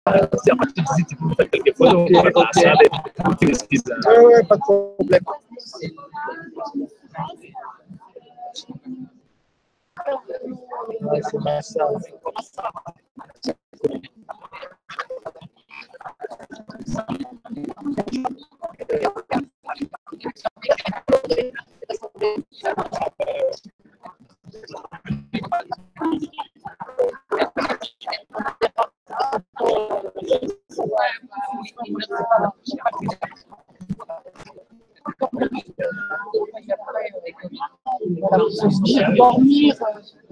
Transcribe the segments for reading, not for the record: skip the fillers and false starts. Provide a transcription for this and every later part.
C'est à partir de visite, tu peux faire quelques photos, on va dans la salle et tu excuses. Ouais, pas de problème. Ouais, c'est ma soeur. Dormir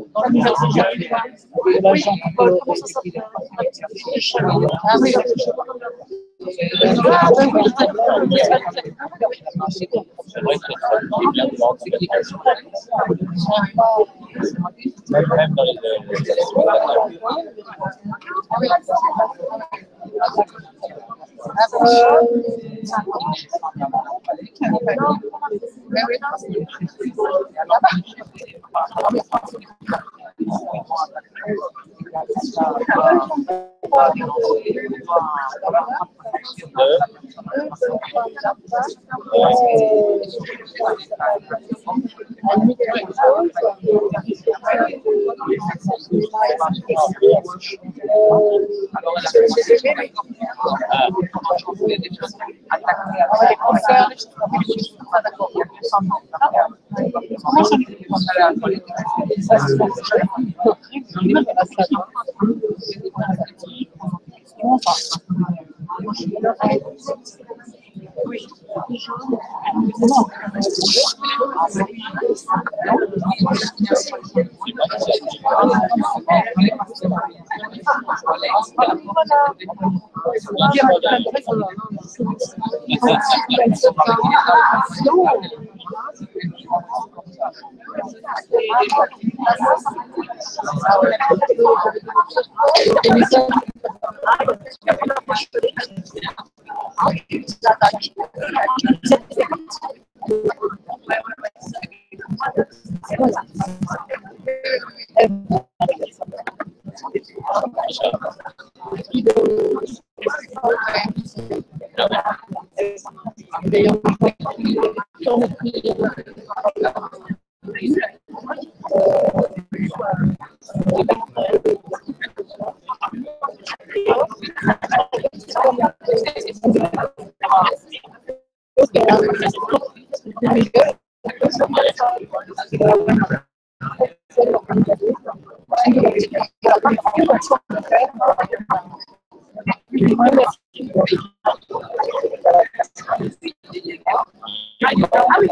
dans les comment ça s'appelle? Ah oui, Même dans les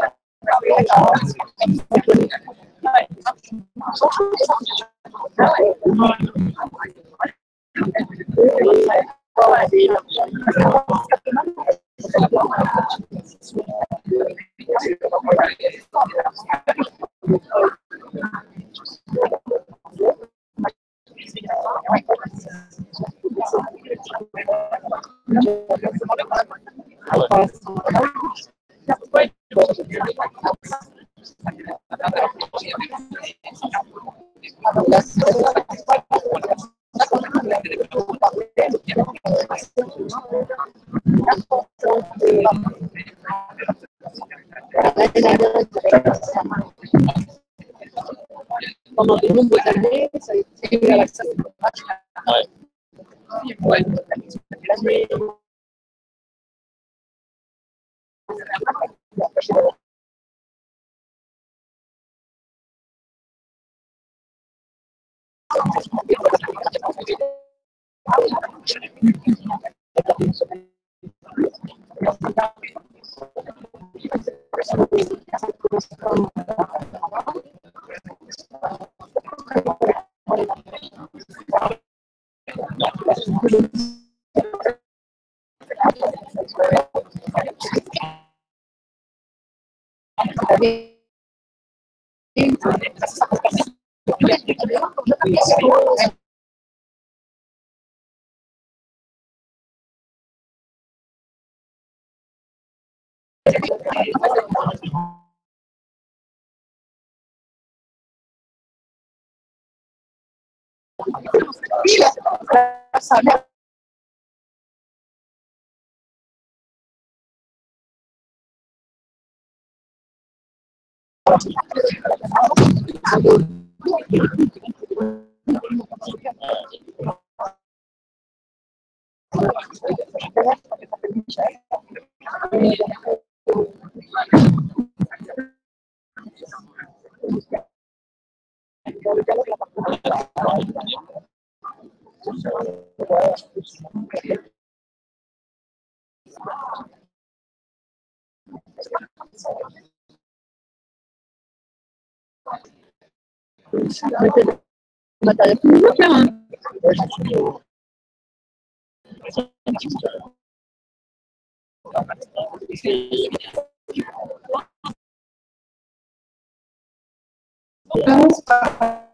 pendant de nombreuses années, ça a été à la salle. Ouais. Par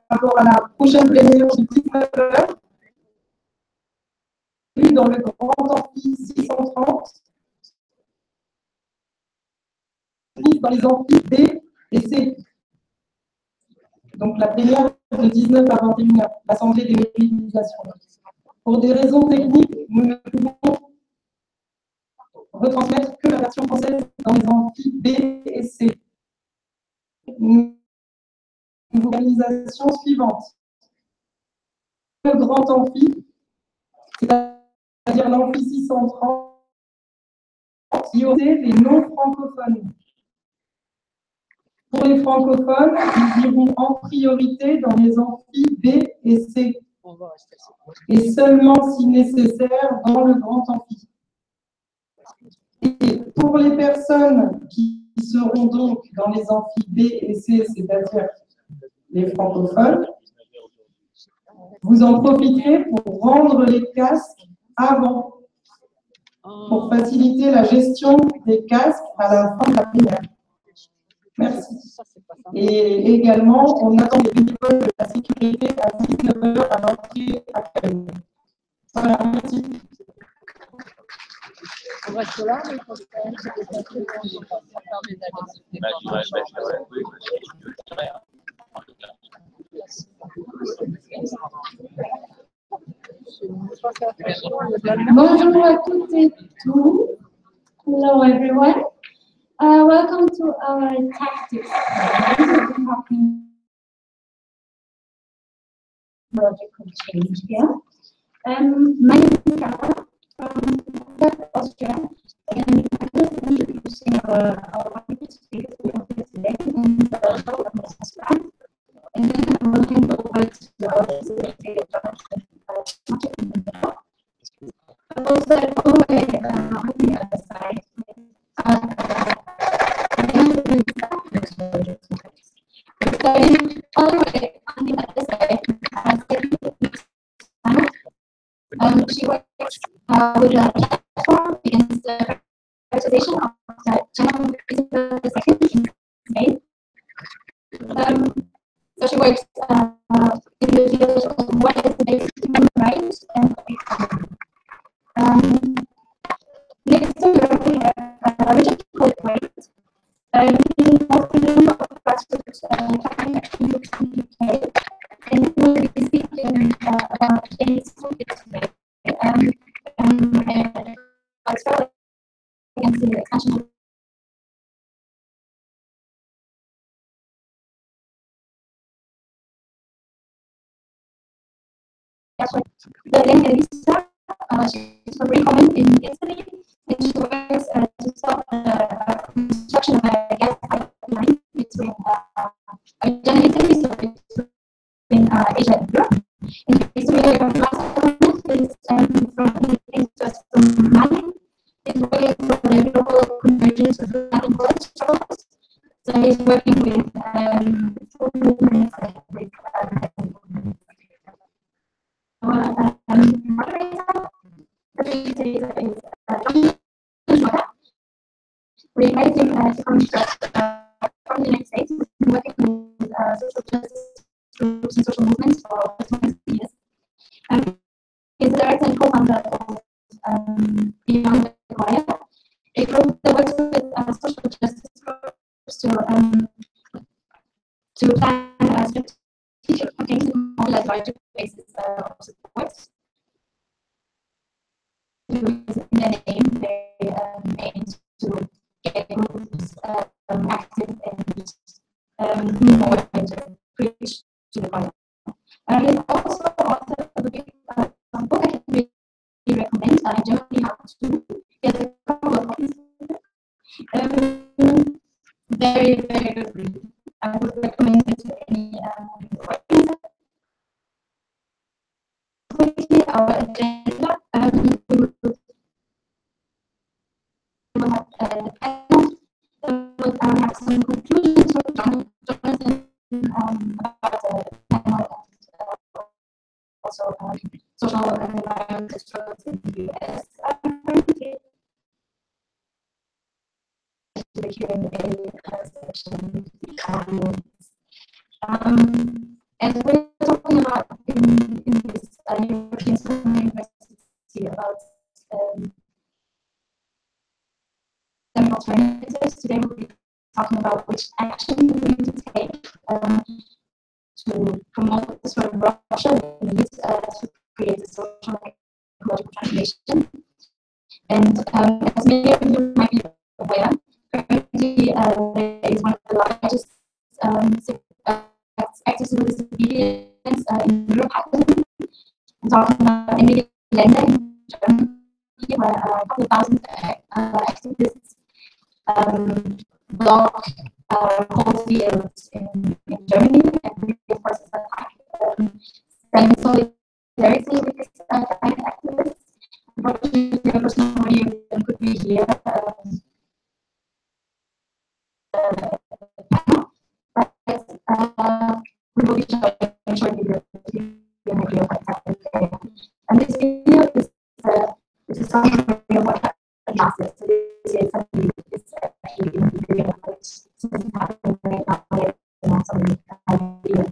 rapport à la prochaine plénière du 19 heures, dans le grand amphi 630, dans les amphis B et C. Donc la plénière de 19 à 21h, l'Assemblée des mobilisations. Pour des raisons techniques, nous ne pouvons retransmettre que la version française dans les amphis B et C. Mobilisation suivante. Le grand amphi, c'est-à-dire l'amphi 630, qui aurait les non-francophones. Pour les francophones, ils iront en priorité dans les amphis B et C, et seulement si nécessaire dans le grand amphi. Et pour les personnes qui seront donc dans les amphis B et C, c'est-à-dire les francophones, vous en profiterez pour rendre les casques avant, pour faciliter la gestion des casques à la fin de la plénière. Merci. Et également, on attend les bénévoles de la sécurité à 19h à l'entrée actuelle. Voilà, merci. On reste là, mais il faut quand même se déplacer pour faire des Bonjour à toutes et tous. Hello everyone. Welcome to our tactics. Logical change here. My name is Carla from Austria, and I'm just introducing our speakers today and also a business plan. And then I will hand over to our facilitator, Jonathan. Also, on the other side, all the way on the other side, she works with a platform against the privatization of the channel the second in Spain. So she works in the field of what is the basic human rights and next to her, we have Richard Colquhoun. He is also of grassroots campaign in the UK, and he will be speaking about AIDS today. Against the expansion of Lisa, she's from Recommend in Italy, and she works to stop the construction of a gas pipeline between Argentina and Italy, so between Asia and Europe. And basically, her last comment is from Mali. He's working for the global convergence of land and water struggles. So he's working with movements with we invited him to come from the United States. He's been working with social justice groups and social movements for 20 years. He's the director and co-founder of Beyond the Choir, a group that works with social justice groups to plan strategic campaigns and mobilize larger bases of support. In their name, they aim to get groups active and in Germany have two. There's a couple of copies. Very, very good read. I would recommend it to any quickly our agenda. We will have the panel. We will have some conclusions from Jonathan about the panel and also social and environmental struggles in the US. The Q&A section. And we're talking about in this European University about some alternatives. Today we'll be talking about which action we need to take to promote the sort of Russia needs to create a social and ecological transformation. And as many of you might be aware, currently there is one of the largest active civil disobedience in Europe happening. I'm talking about Emilia Länder in Germany, where a couple of thousand activists block whole fields in Germany and reinforces attack, standing solidarity with this kind of activists. Unfortunately, the person already could be here. We will be showing a short video of what happened. And this video is a summary of what happened last year. So this is something that's actually in the video of which something happened right now, and also in the video.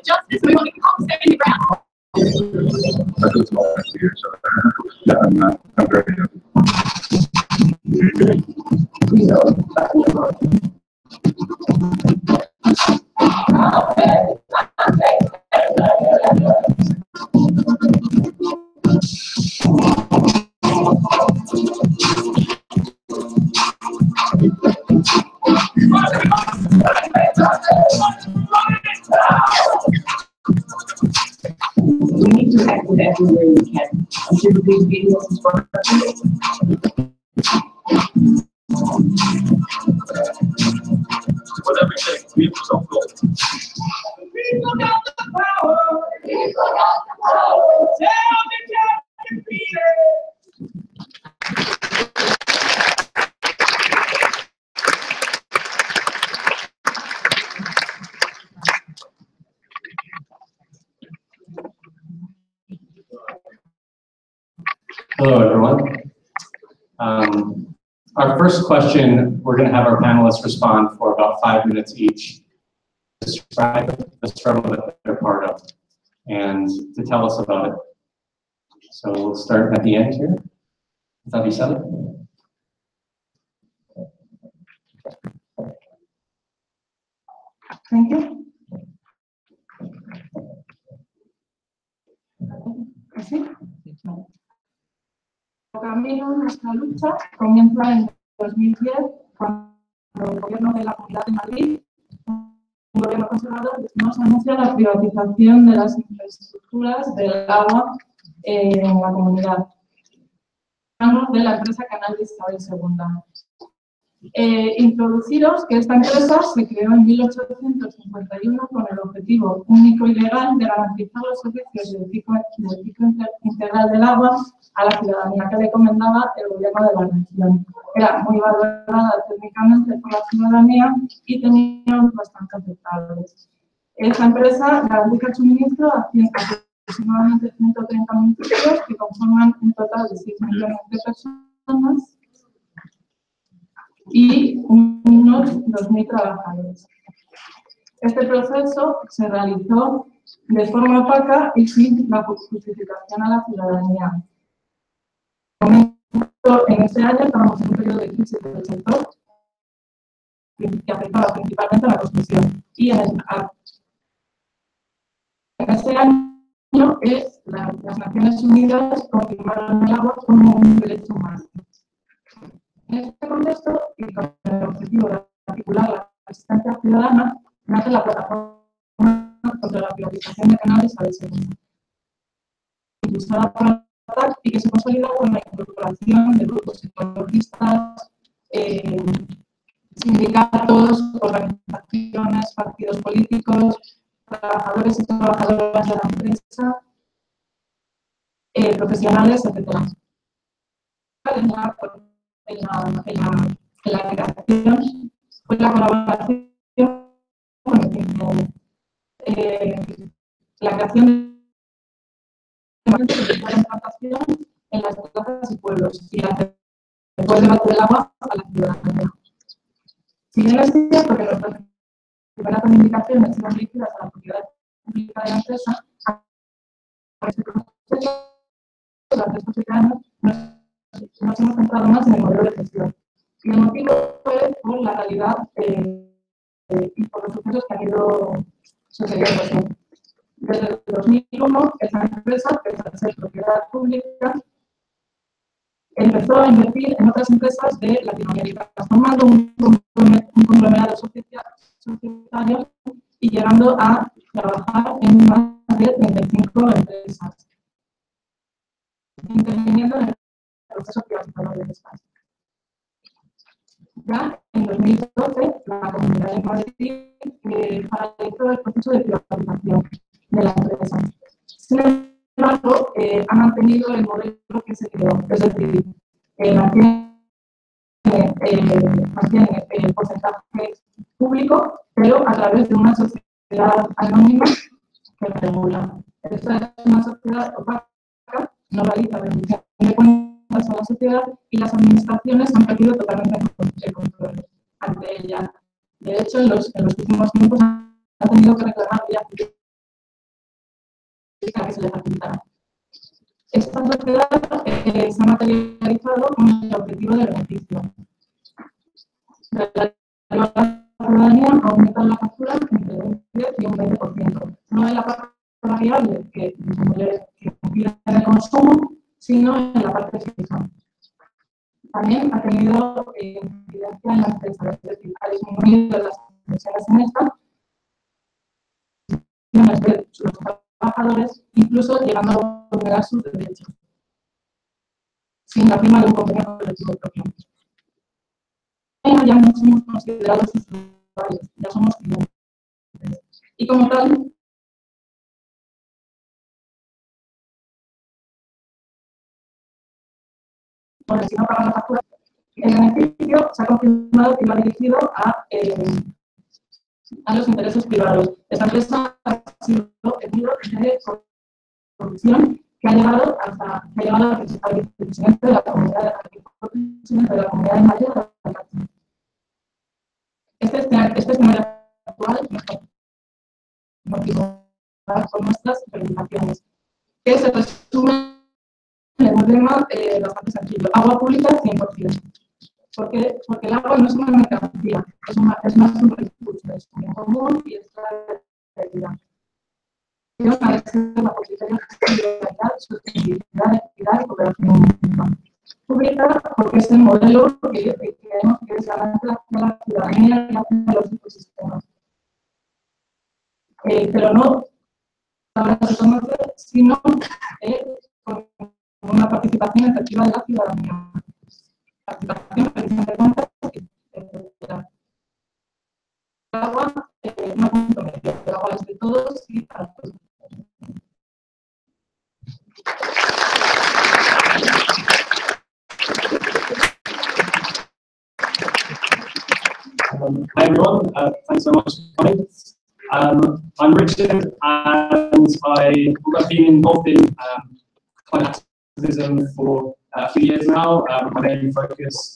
Justice, we want to come stand your ground. That was all last year, so yeah, I'm very happy. We need to act with everywhere we can. I'm sure these videos is for Whatever it takes, people don't go. People got the power. People got the power. Tell me, Captain Peter. Hello, everyone. Our first question, we're going to have our panelists respond for about 5 minutes each, describe the struggle that they're part of, and to tell us about it. So we'll start at the end here. Isabel. Thank you. ¿Así? El camino, nuestra lucha comienza en 2010, cuando el gobierno de la Comunidad de Madrid, un gobierno conservador, nos anuncia la privatización de las infraestructuras del agua en la comunidad, de la empresa Canal de Isabel II. Introduciros que esta empresa se creó en 1851 con el objetivo único y legal de garantizar los servicios del ciclo integral del agua a la ciudadanía que le encomendaba el gobierno de la región. Era muy valorada técnicamente por la ciudadanía y tenía bastante aceptables. Esta empresa garantiza el suministro a aproximadamente 130 municipios que conforman un total de 6 millones de personas y unos 2.000 trabajadores. Este proceso se realizó de forma opaca y sin la justificación a la ciudadanía. En este año estábamos en un periodo de crisis del sector que afectaba principalmente a la construcción. Y en este año las Naciones Unidas confirmaron el agua como un derecho humano. En este contexto, y con el objetivo de articular la asistencia ciudadana, nace la plataforma contra la privatización de canales a ESU, impulsada por la TAC y que se consolida con la incorporación de grupos ecologistas, sindicatos, organizaciones, partidos políticos, trabajadores y trabajadoras de la empresa, profesionales, etc. En la creación fue la colaboración con el la creación de implantación en las plazas y pueblos y después debate del agua a la ciudadanía. Si bien es cierto que nuestras primeras reivindicaciones iban dirigidas a la propiedad pública de la empresa, por este proceso, durante estos 7 años, nos hemos centrado más en el modelo de gestión. Y el motivo fue por la realidad y por los sucesos que han ido sucediendo. Desde el 2001, esa empresa, pese a ser propiedad pública, empezó a invertir en otras empresas de Latinoamérica, formando un conglomerado societario y llegando a trabajar en más de 35 empresas, interviniendo en el proceso privatizador del espacio. Ya en 2012, la Comunidad de Madrid paralizó el proceso de privatización de la empresa. Sin embargo, ha mantenido el modelo que se creó, es decir, mantiene el porcentaje público, pero a través de una sociedad anónima que regula. Esta es una sociedad opaca, no realiza rendición de cuentas a la sociedad y las administraciones han perdido totalmente el control ante ella. De hecho, en los últimos tiempos han tenido que reclamar vía pública que se les facilitara. Esta sociedad se ha materializado con el objetivo de beneficio. La ciudadanía ha aumentado la factura entre un 10 y un 20%. No en la parte variable que incide en el consumo, sino en la parte fija. También ha tenido incidencia en la empresa, es decir, ha disminuido las emisiones en esta, de los trabajadores, incluso llegando a vulnerar sus derechos, sin la firma de un convenio colectivo propio. Ya no somos considerados usuarios, ya somos clientes. Y como tal, bueno, si no pagan la factura, el beneficio se ha confirmado que va dirigido a los intereses privados. Esta empresa ha sido el muro de corrupción que ha llegado al principal vicepresidente de la Comunidad de Madrid. Este escenario actual nos motiva con nuestras reivindicaciones, que se resume en un lema bastante sencillo: agua pública 100%. Porque el agua no es una mercancía, es más un recurso, es un bien común y es la realidad. Y una reserva por criterios de libertad, sostenibilidad, equidad y cooperación pública, porque es el modelo que creemos que es garante de la ciudadanía y de los ecosistemas. Pero no para reconocer, sino con una participación efectiva de la ciudadanía. Participación, rendición de cuentas, etc. El agua no punto medio, el agua es de todos y para todos. Hi everyone, thanks so much for coming. I'm Richard, and I've been involved in climate activism for a few years now. My main focus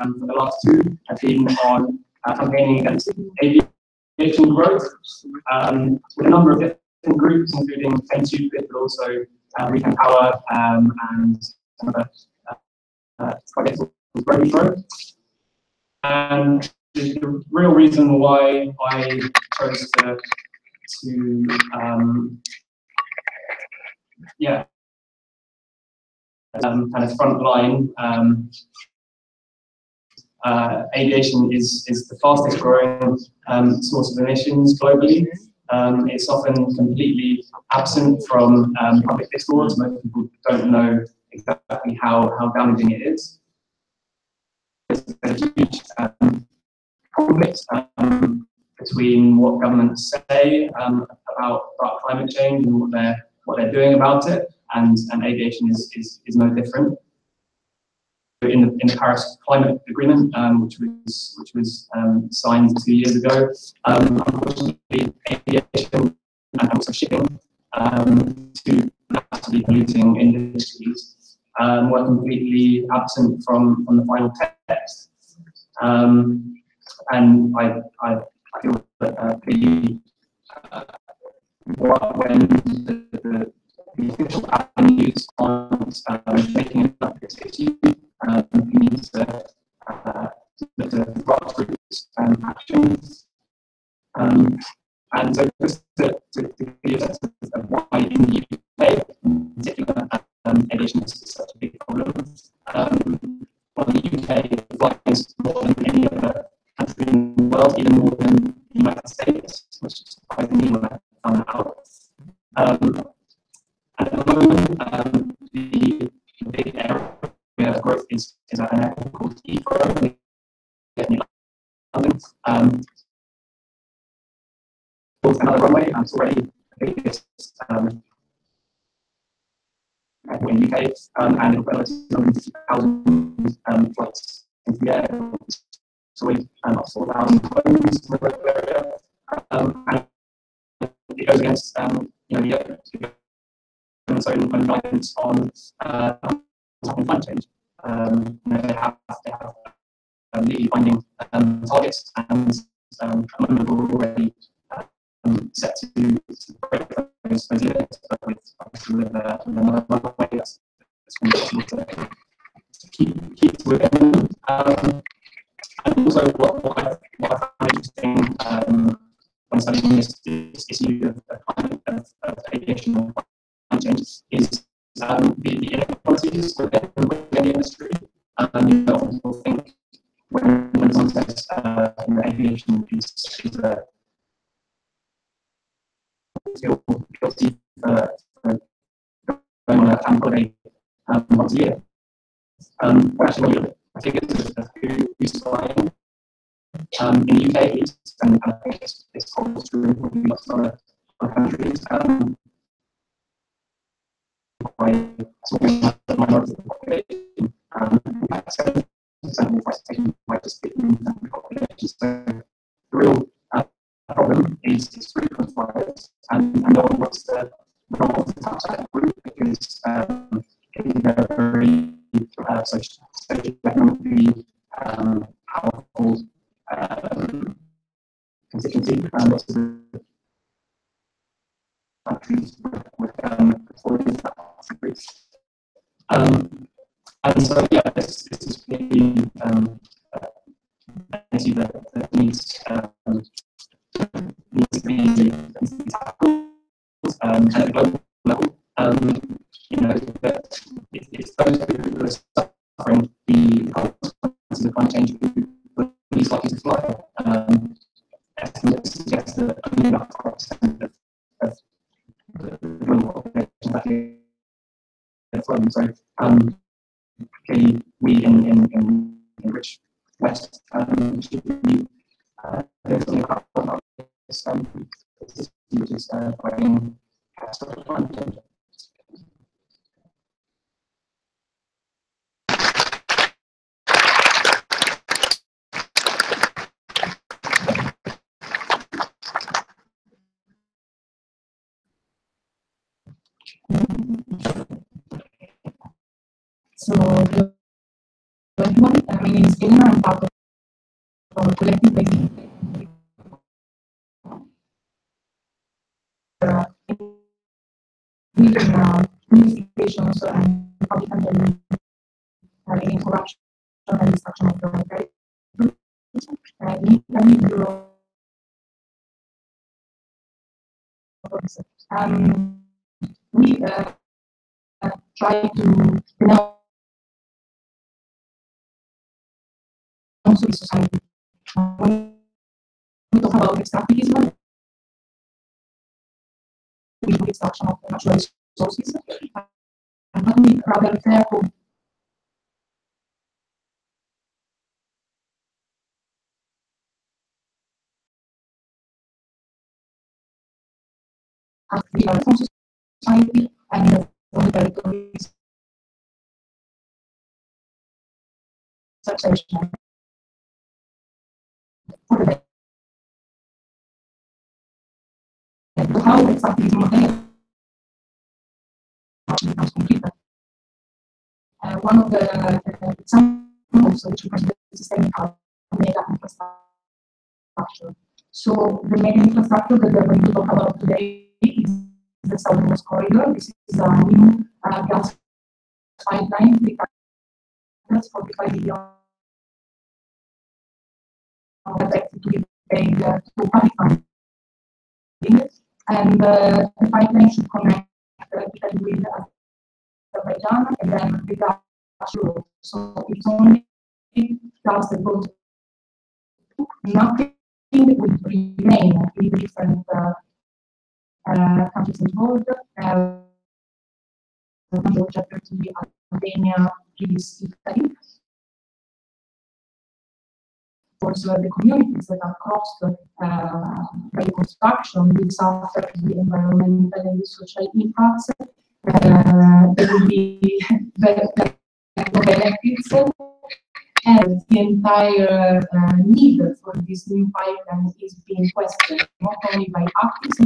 for the last two have been on campaigning against aviation growth with a number of different groups, including Fame Stupid, but also Reclaim Power and some other projects with Road Growth. And the real reason why I chose to kind of front line. Aviation is the fastest growing source of emissions globally. It's often completely absent from public discourse. Most people don't know exactly how damaging it is. There's a huge conflict between what governments say about climate change and what they're doing about it, and aviation is no different. In the Paris Climate Agreement, which was signed 2 years ago, unfortunately, aviation and also shipping, two massively polluting industries, were completely absent from the final text. And I feel that when the official avenues on making an issue, we need to look at grassroots actions. And so just to give you a sense of why in the UK, in particular, aviation is such a big problem. Well, the UK flies more than any other country in the world, even more than the United States, which surprised me when I found that out. At the moment, the big area of growth is an area called Heathrow, London. Another runway, and it's already the biggest in the UK, and it'll put 250,000 flights into the air. So we up 4,000 homes in the local area, and it goes against the government's own guidance on climate change. They have legally binding targets, and at the moment we're already set to break those limits, but with another runway that's possible to keep within them. And also what I find interesting when studying this issue of aviation and climate change is the inequalities within the industry. Often people think when someone says aviation is a feel guilty for going on a family holiday once a year. But actually, when you look at figures of who's flying in the UK, at least, and I think it's probably true in probably lots of other countries, by the minority of the population, 7% of the participation might just be in the population. So the real problem is frequent flyers, and no one wants to touch that group because it is a very socioeconomically powerful constituency, and lots of the countries with falling into that groups. And so, yeah, this is really an issue that needs to be tackled at a global level. That it's those who are suffering the consequences of climate change who are least likely to fly. Estimates suggest that only about 5% of the global population actually flown. So, clearly, we in rich West should be doing something about this, which is fighting catastrophic climate change. So, everyone, my name is Elena. I'm part of a collective based investigations and public handling against corruption and destruction of the credit. In Italy, Europe, we try to promote also the society. When we talk about extractivism, we do extraction of natural resources, but we rather refer to from society and from the territories succession for the better. How extractivism becomes completed. One of the examples which we consider systemic are mega infrastructure. So the mega infrastructure that we're going to talk about today is the Southernmost Corridor. This is a new gas pipeline with 45 billion expected to be paid to public funding. And the pipeline should connect Italy with Azerbaijan and then the gas route. So it's only gas that goes. Nothing will remain in the different countries involved. Georgia, Turkey, Albania, Greece, Italy. Also, the communities that are crossed by the construction will suffer the environmental and the social impacts. There will be benefits, and the entire need for this new pipeline is being questioned, not only by activists,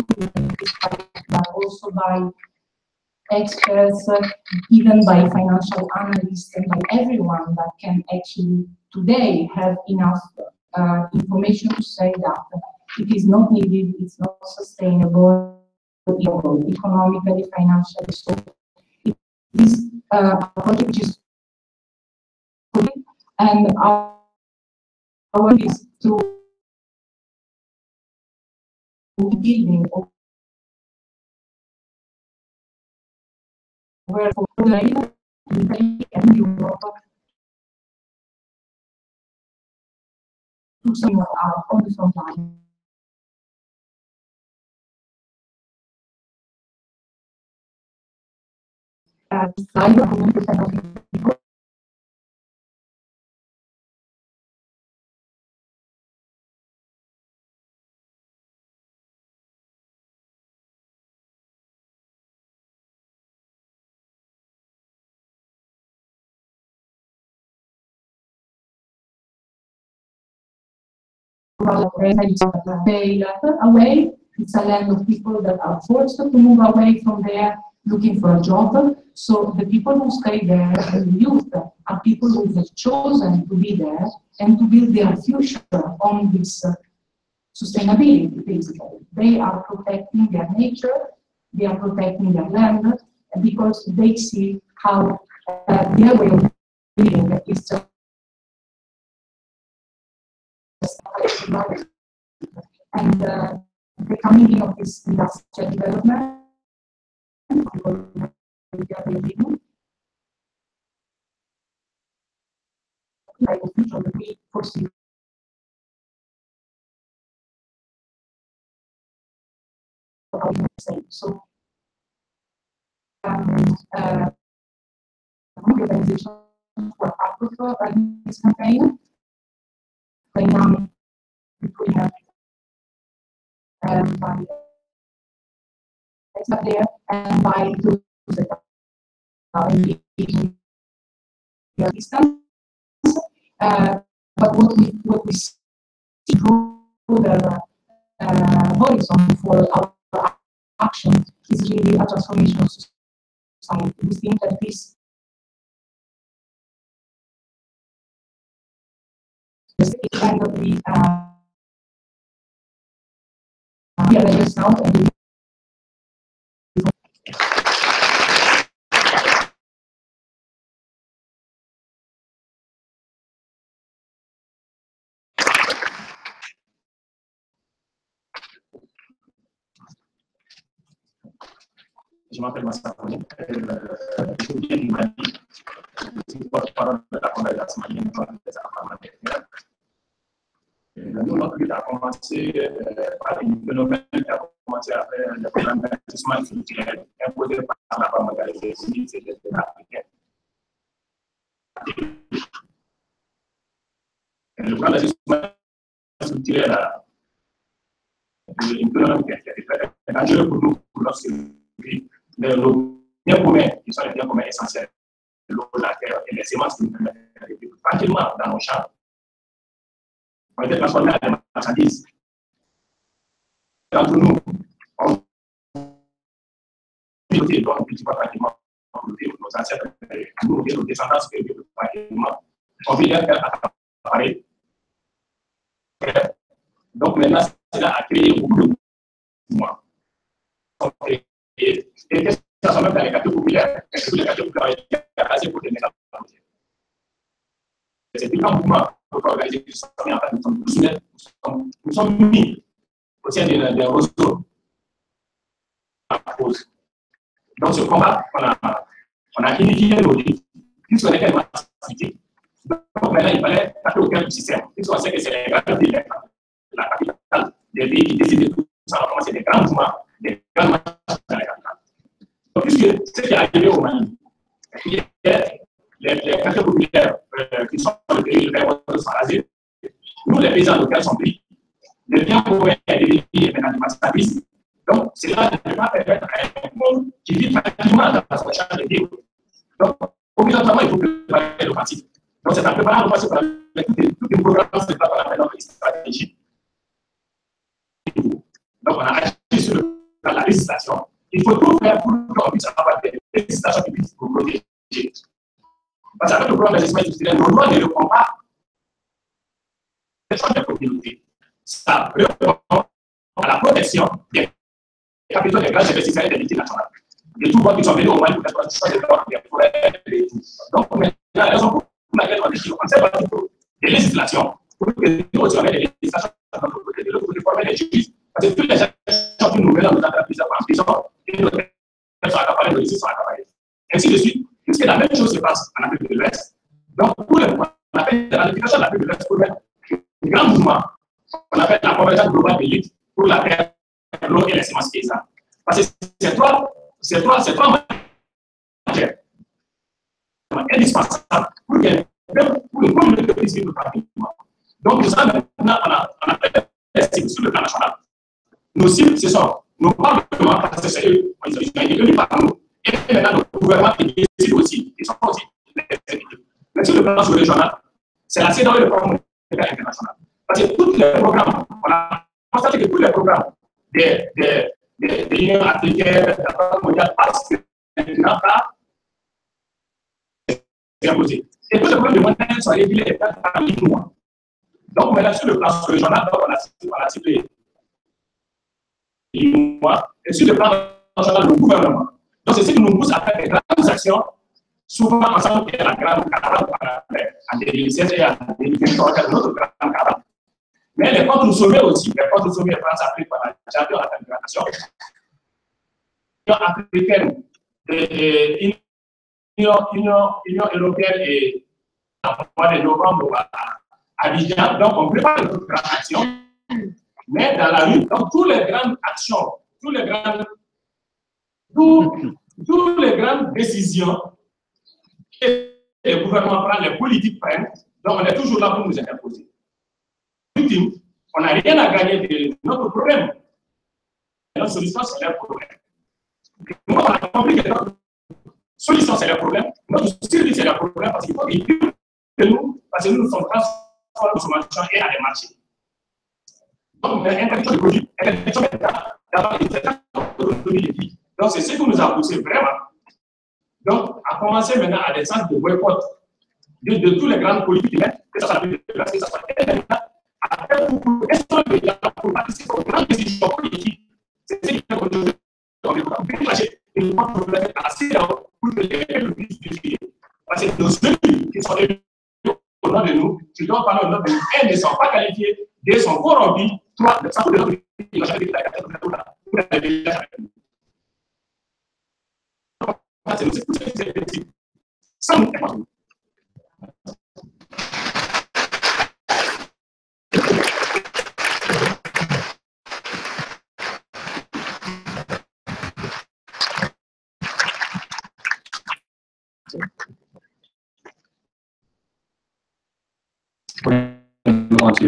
but also by experts, even by financial analysts and by everyone that can actually today have enough information to say that it is not needed, it's not sustainable, economically, financially. So this project which is and our is to building where for Italy and Europe to some on the front line. Slide people. They left away. It's a land of people that are forced to move away from there, looking for a job. So the people who stay there, the youth, are people who have chosen to be there and to build their future on this sustainability, basically. They are protecting their nature, they are protecting their land, because they see how their way of living is just and the coming in of this industrial development, like the future that we foresee. So, organizations were part of this campaign, dynamic between by there and by those that are engaging the distance. But what we see through the horizon for our action is really a transformation of society. We think that this fact that we have a discount and Je m'appelle Massafoni, je viens du Mali, je suis porte-parole de la Congrégation malienne des affaires humanitaires. Nous, notre lutte a commencé par un phénomène qui a commencé après le programme d'investissement structurel imposé par la Banque mondiale des États-Unis et des États africains. Le programme d'investissement structurel a un phénomène qui est dangereux pour nous, pour notre sécurité. Les biens communs, qui sont les biens communs essentiels, l'eau, la terre et les semences qui nous permettent de vivre tranquillement dans nos champs, ont été transformés en des marchandises. D'entre nous, on vit donc pratiquement nos ancêtres, nous, nos descendants qui vivent tranquillement. On vit leur terre appareil. Donc maintenant, cela a créé beaucoup de mouvements. Et qu'est-ce que ça même dans les quartiers populaires? Est-ce que les quartiers populaires ont été assez pour les mettre en place? C'est un grand mouvement pour organiser tout ça. Nous sommes mis au sein d'un réseau à cause. Donc, ce combat, on a unifié nos luttes, puisqu'on était une massivité. Donc, maintenant, il fallait taper au cœur du système. Puisqu'on sait que c'est les grandes villes, la capitale, des pays qui décident de tout ça, c'est des grands mouvements, des grandes marches dans la capitale. Donc, puisque ce qui est arrivé au Mali, les quartiers populaires qui sont le pays sont rasés, nous, les paysans locaux sont pris, les biens communs et les maintenant du marchandise. Donc, c'est là de ne pas permettre à un monde qui vit tranquillement dans son champ de vivre. Donc, obligatoirement, il faut préparer le parti. Donc, c'est en préparant le parti qu'on a fait tout le programme, c'est pas qu'on appelle notre stratégie. Donc, on a agi sur la législation. Il faut tout faire pour qu'on puisse avoir des législations qui puissent nous protéger. Parce qu'avec le programme d'investissement industriel, nos lois ne répondent pas aux des communautés. Ça répond à la protection des capitaux des grands investisseurs et des multinationales. De tous bords qui sont venus au Mali pour l'exploitation des droits des forêts et tout. Donc, maintenant, la raison pour laquelle on dit qu'on sait pas des législations, pour que nous aussi on ait des législations de notre côté, de l'autre côté, former les juges. Parce que toutes les gens qui nous veulent dans nos entreprises en prison, et nos têtes sont accaparées, nos lycées sont accaparées. Ainsi de suite, puisque la même chose se passe en Afrique de l'Ouest. Donc, pour le moment, on appelle la ratification de l'Afrique de l'Ouest pour mettre un grand mouvement, on appelle la convergence globale de lutte pour la terre, l'eau et les semences paysannes. Parce que c'est trois matières indispensables pour une communauté puisse vivre tranquillement. Donc, nous sommes maintenant, on a fait des cibles sur le plan national. Nos cibles, ce sont nos parlements, parce que c'est eux, ils ont été élus par nous, et maintenant nos gouvernements qui décident aussi, ils sont aussi les exécutifs. Mais sur le plan régional, c'est la CEDAW et le programme monétaire international. Parce que tous les programmes, on a constaté que tous les programmes des l'Union africaine, de la Banque mondiale, parce que maintenant, c'est imposé. Et tous les problèmes de monnaie sont régulés par l'Union. Donc, maintenant, sur le plan régional, on a ciblé et sur le plan national, le gouvernement. Donc, c'est ce qui nous pousse à faire des grandes actions, souvent ensemble avec la grande caravane en 2016 et en 2023, notre grande caravane. Mais les contre-sommets aussi, les contre-sommets France Afrique par la champion à l'intégration. L'Union africaine, l'Union européenne et en mois de novembre à Abidjan. Donc, on prépare une grande action. Mais dans la rue, donc toutes les grandes actions, toutes les grandes décisions que les gouvernements prennent, les politiques prennent, donc on est toujours là pour nous interposer. On n'a rien à gagner de notre problème. Notre solution, c'est leur problème. Nous, on a compris que notre solution, c'est leur problème. Notre survie, c'est leur problème parce qu'il faut qu'ils vivent de nous, parce que nous sommes transformés en consommation et à des marchés. Donc, interdiction de produits, interdiction d'avoir une certaine autonomie de vie. Donc, c'est ce qui nous a poussé vraiment. Donc, à commencer maintenant à des centres de boycott de tous les grandes politiques humaines, que ce soit la que ce soit Eso es la participer au grand décision politique. C'est ce qui fait que nous avons assez pour le plus de juillet. Parce que nos élus qui sont élus au nom de nous, qui doivent parler au nom de nous, un ne sont pas qualifiés, deux sont corrompus, trois, ça peut être il n'a jamais été la c'est sans nous. We're going to move on to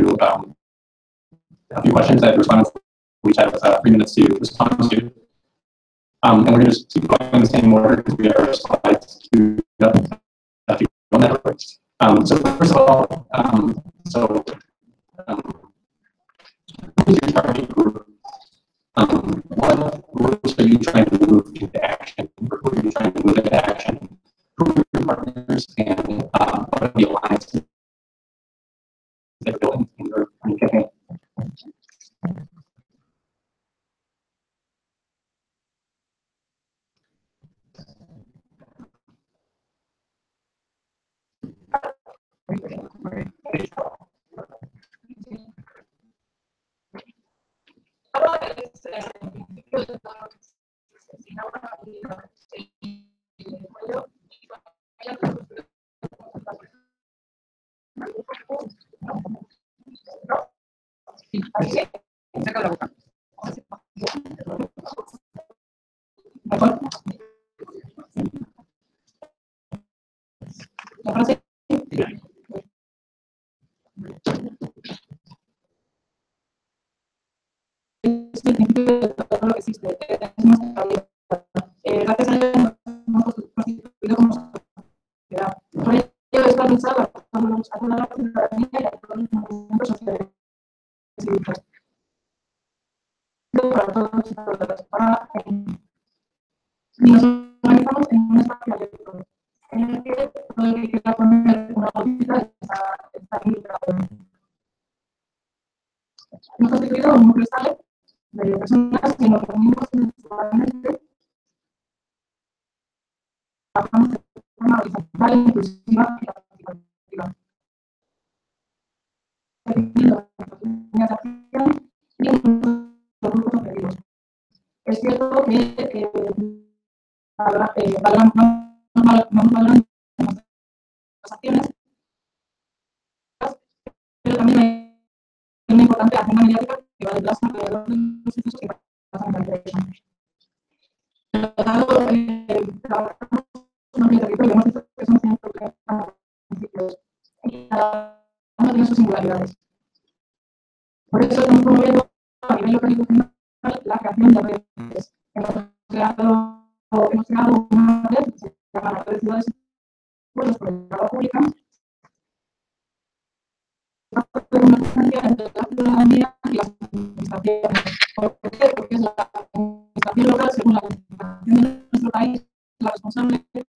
a few questions that respondents each have 3 minutes to respond to. And we're going to just keep going in the same order because we have our slides queued up a few on that. So first of all, who's your target group? What groups are you trying to move into action? Who are you trying to move into action? Who are your partners and what are the alliances that are building in your campaign? Todo lo que existe, es nuestra vida. Gracias a Dios hemos constituido como sociedad. Por ello es organizada a toda la ciudadanía y a todos los movimientos sociales cívicos. Para todos y todas. Y nos organizamos en un espacio abierto, en el que todo el que quiera poner una bolsita está invitado. Hemos constituido un núcleo estable de personas que nos reunimos mensualmente, trabajamos de forma horizontal, inclusiva y participativa, definiendo nuestras líneas de acción y nuestros grupos objetivos. Es cierto que vamos valorando nuestras acciones, pero también hay una importante agenda mediática que va detrás alrededor de los sucesos que pasan en la televisión. Trabajamos en el territorio, hemos visto que somos un problema municipios y cada uno tiene sus singularidades. Por eso estamos promoviendo a nivel local y nacional la creación de redes. Hemos creado una red que se llama la Red de Ciudades Pueblos por el Agua Pública. Una distancia entre la ciudadanía y las administraciones. ¿Por qué? Porque es la administración local, según la constitución de nuestro país, la responsable del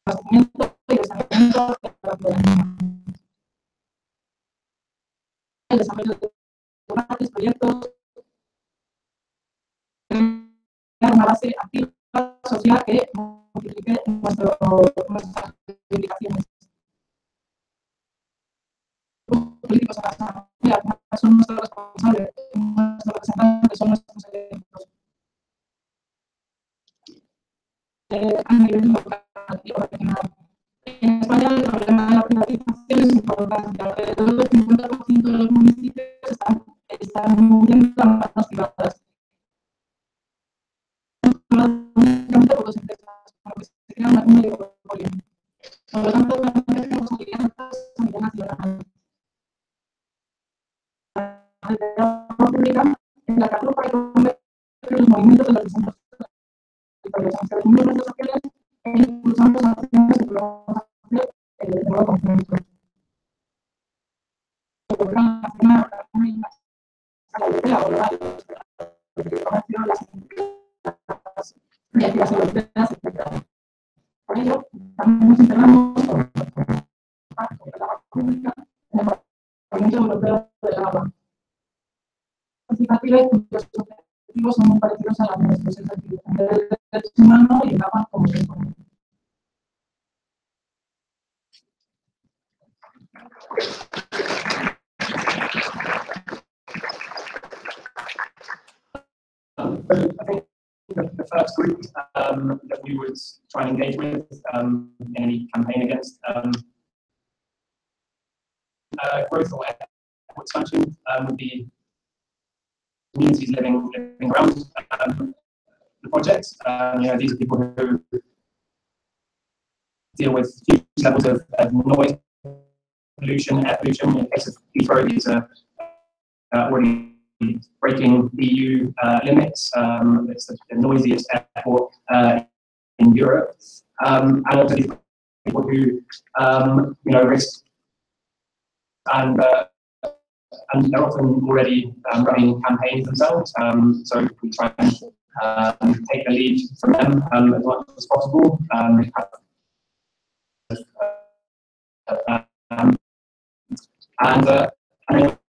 abastecimiento y saneamiento de la ciudadanía. El desarrollo de debates, proyectos, crear una base activa social que multiplique nuestras reivindicaciones. Los políticos son nuestros responsables, nuestros representantes son nuestros electos. A nivel local y regional. En España el problema de la privatización es importante. Alrededor del 50% de los municipios están moviendo las manos privadas. Únicamente por dos empresas, por lo que se crea un oligopolio. Por lo tanto, tenemos alianzas a nivel nacional. La pública en la que para convertir los movimientos de los distintos territorios, los movimientos sociales e impulsando las acciones que podemos hacer de nuevo conflicto. El programa nacional a la europea o global, las directivas europeas, etc. Por ello, también nos integramos con la pública Europeo del Agua. Participativa y cuyos objetivos son muy parecidos a los nuestros, es decir, defender el derecho humano y el agua como componente. I think the first group that we would try and engage with in any campaign against growth or expansion would be communities living around the project. You know, these are people who deal with huge levels of noise pollution, air pollution. In the case of Heathrow, these are already breaking EU limits. It's the noisiest airport in Europe, and also these people who you know, risk and they're often already running campaigns themselves. So we try and take the lead from them as much as possible. And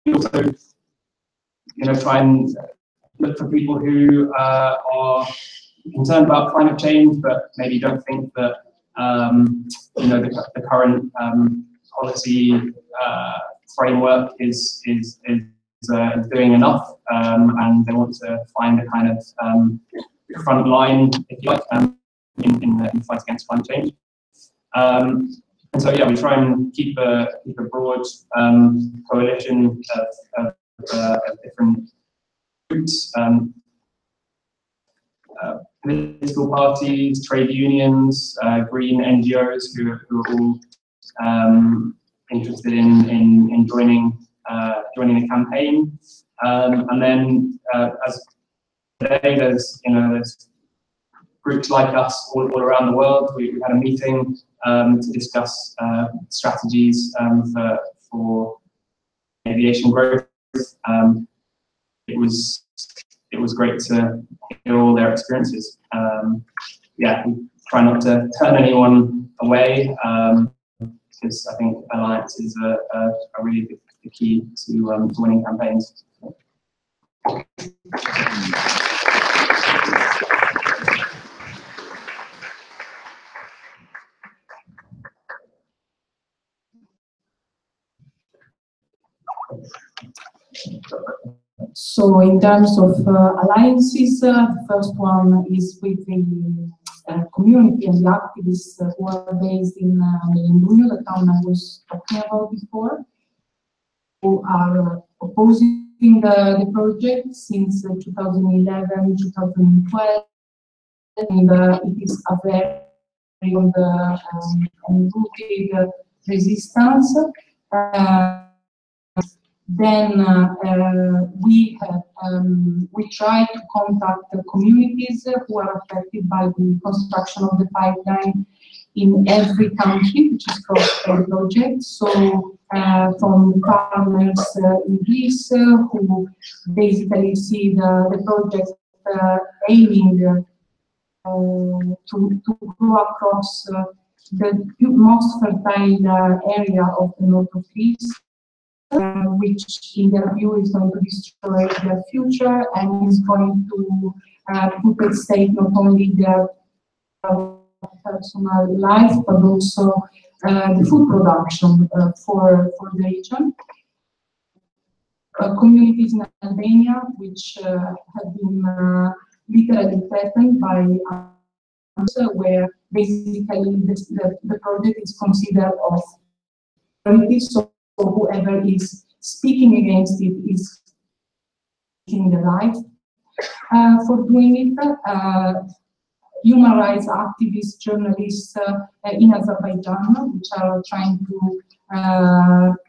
we also, you know, try and look for people who are concerned about climate change, but maybe don't think that you know, the current policy framework is doing enough, and they want to find a kind of front line, if you like, in the fight against climate change. And so, yeah, we try and keep a broad coalition of different groups, political parties, trade unions, green NGOs who are all interested in joining the campaign. And then, as today, there's groups like us all around the world. We had a meeting to discuss strategies for aviation growth. It was great to hear all their experiences. Yeah, we try not to turn anyone away, because I think alliances are really the key to winning campaigns. So in terms of alliances, the first one is with the community and the activists who are based in Melendugno, the town I was talking about before, who are opposing the project since 2011, 2012, and it is a very rooted resistance. Then we try to contact the communities who are affected by the construction of the pipeline in every country which is crossed by the project. So from farmers in Greece who basically see the project aiming to go across the most fertile area of the north of Greece, which in their view is going to destroy their future and is going to put at stake not only their personal life but also the food production for the region. Communities in Albania which have been literally threatened by where basically the project is considered of priority. So whoever is speaking against it is taking the right for doing it. Human rights activists, journalists in Azerbaijan, which are trying to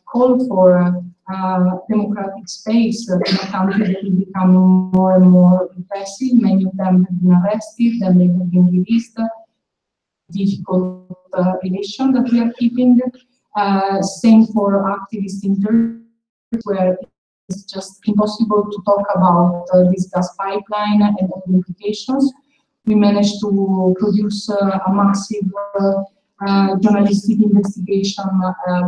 call for democratic space in a country that is becoming more and more repressive. Many of them have been arrested, then they have been released. Difficult relation that we are keeping. Same for activists in Turkey, where it's just impossible to talk about this gas pipeline and the implications. We managed to produce a massive journalistic investigation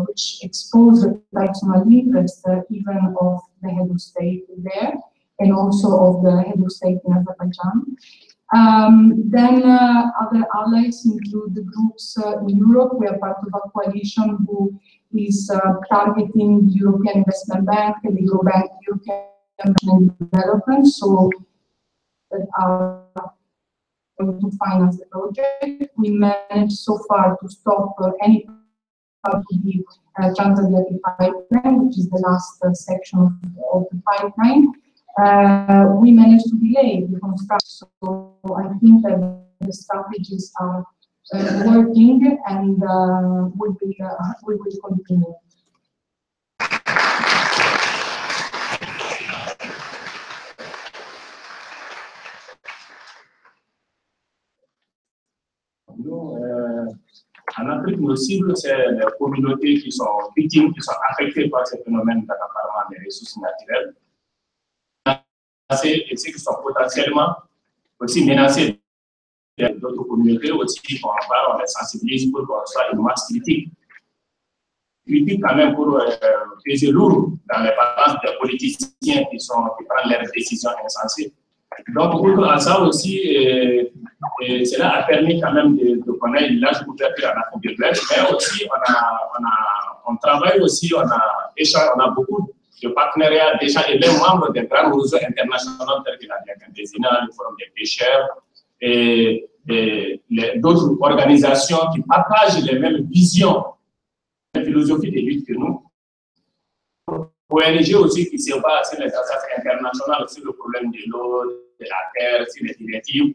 which exposed the personal interest even of the head of state there and also of the head of state in Azerbaijan. Then other allies include the groups in Europe. We are part of a coalition who is targeting the European Investment Bank and the European Development, so that are going to finance the project. We managed so far to stop any part of the Trans-Adriatic pipeline, which is the last section of the pipeline. We managed to delay the construction, so I think that the strategies are working, and we will continue. Nous, en Afrique, nos cibles, c'est les communautés qui sont victimes, qui sont affectées par ces phénomènes d'accaparement des ressources naturelles, et ceux qui sont potentiellement aussi menacés. D'autres communautés aussi, on les sensibilise pour qu'on soit une masse critique. Critique quand même pour peser lourd dans les balances des politiciens qui prennent leurs décisions insensées. Donc, pour ça aussi, cela a permis quand même de connaître une large couverture en Afrique de l'Ouest, mais aussi on travaille aussi, on a beaucoup de partenariats déjà et même membres des grands réseaux internationaux tels que la Diacantézina, le Forum des pêcheurs et d'autres organisations qui partagent les mêmes visions, la philosophie de lutte que nous. ONG aussi qui se bat sur les instances internationales sur le problème de l'eau, de la terre, sur les directives.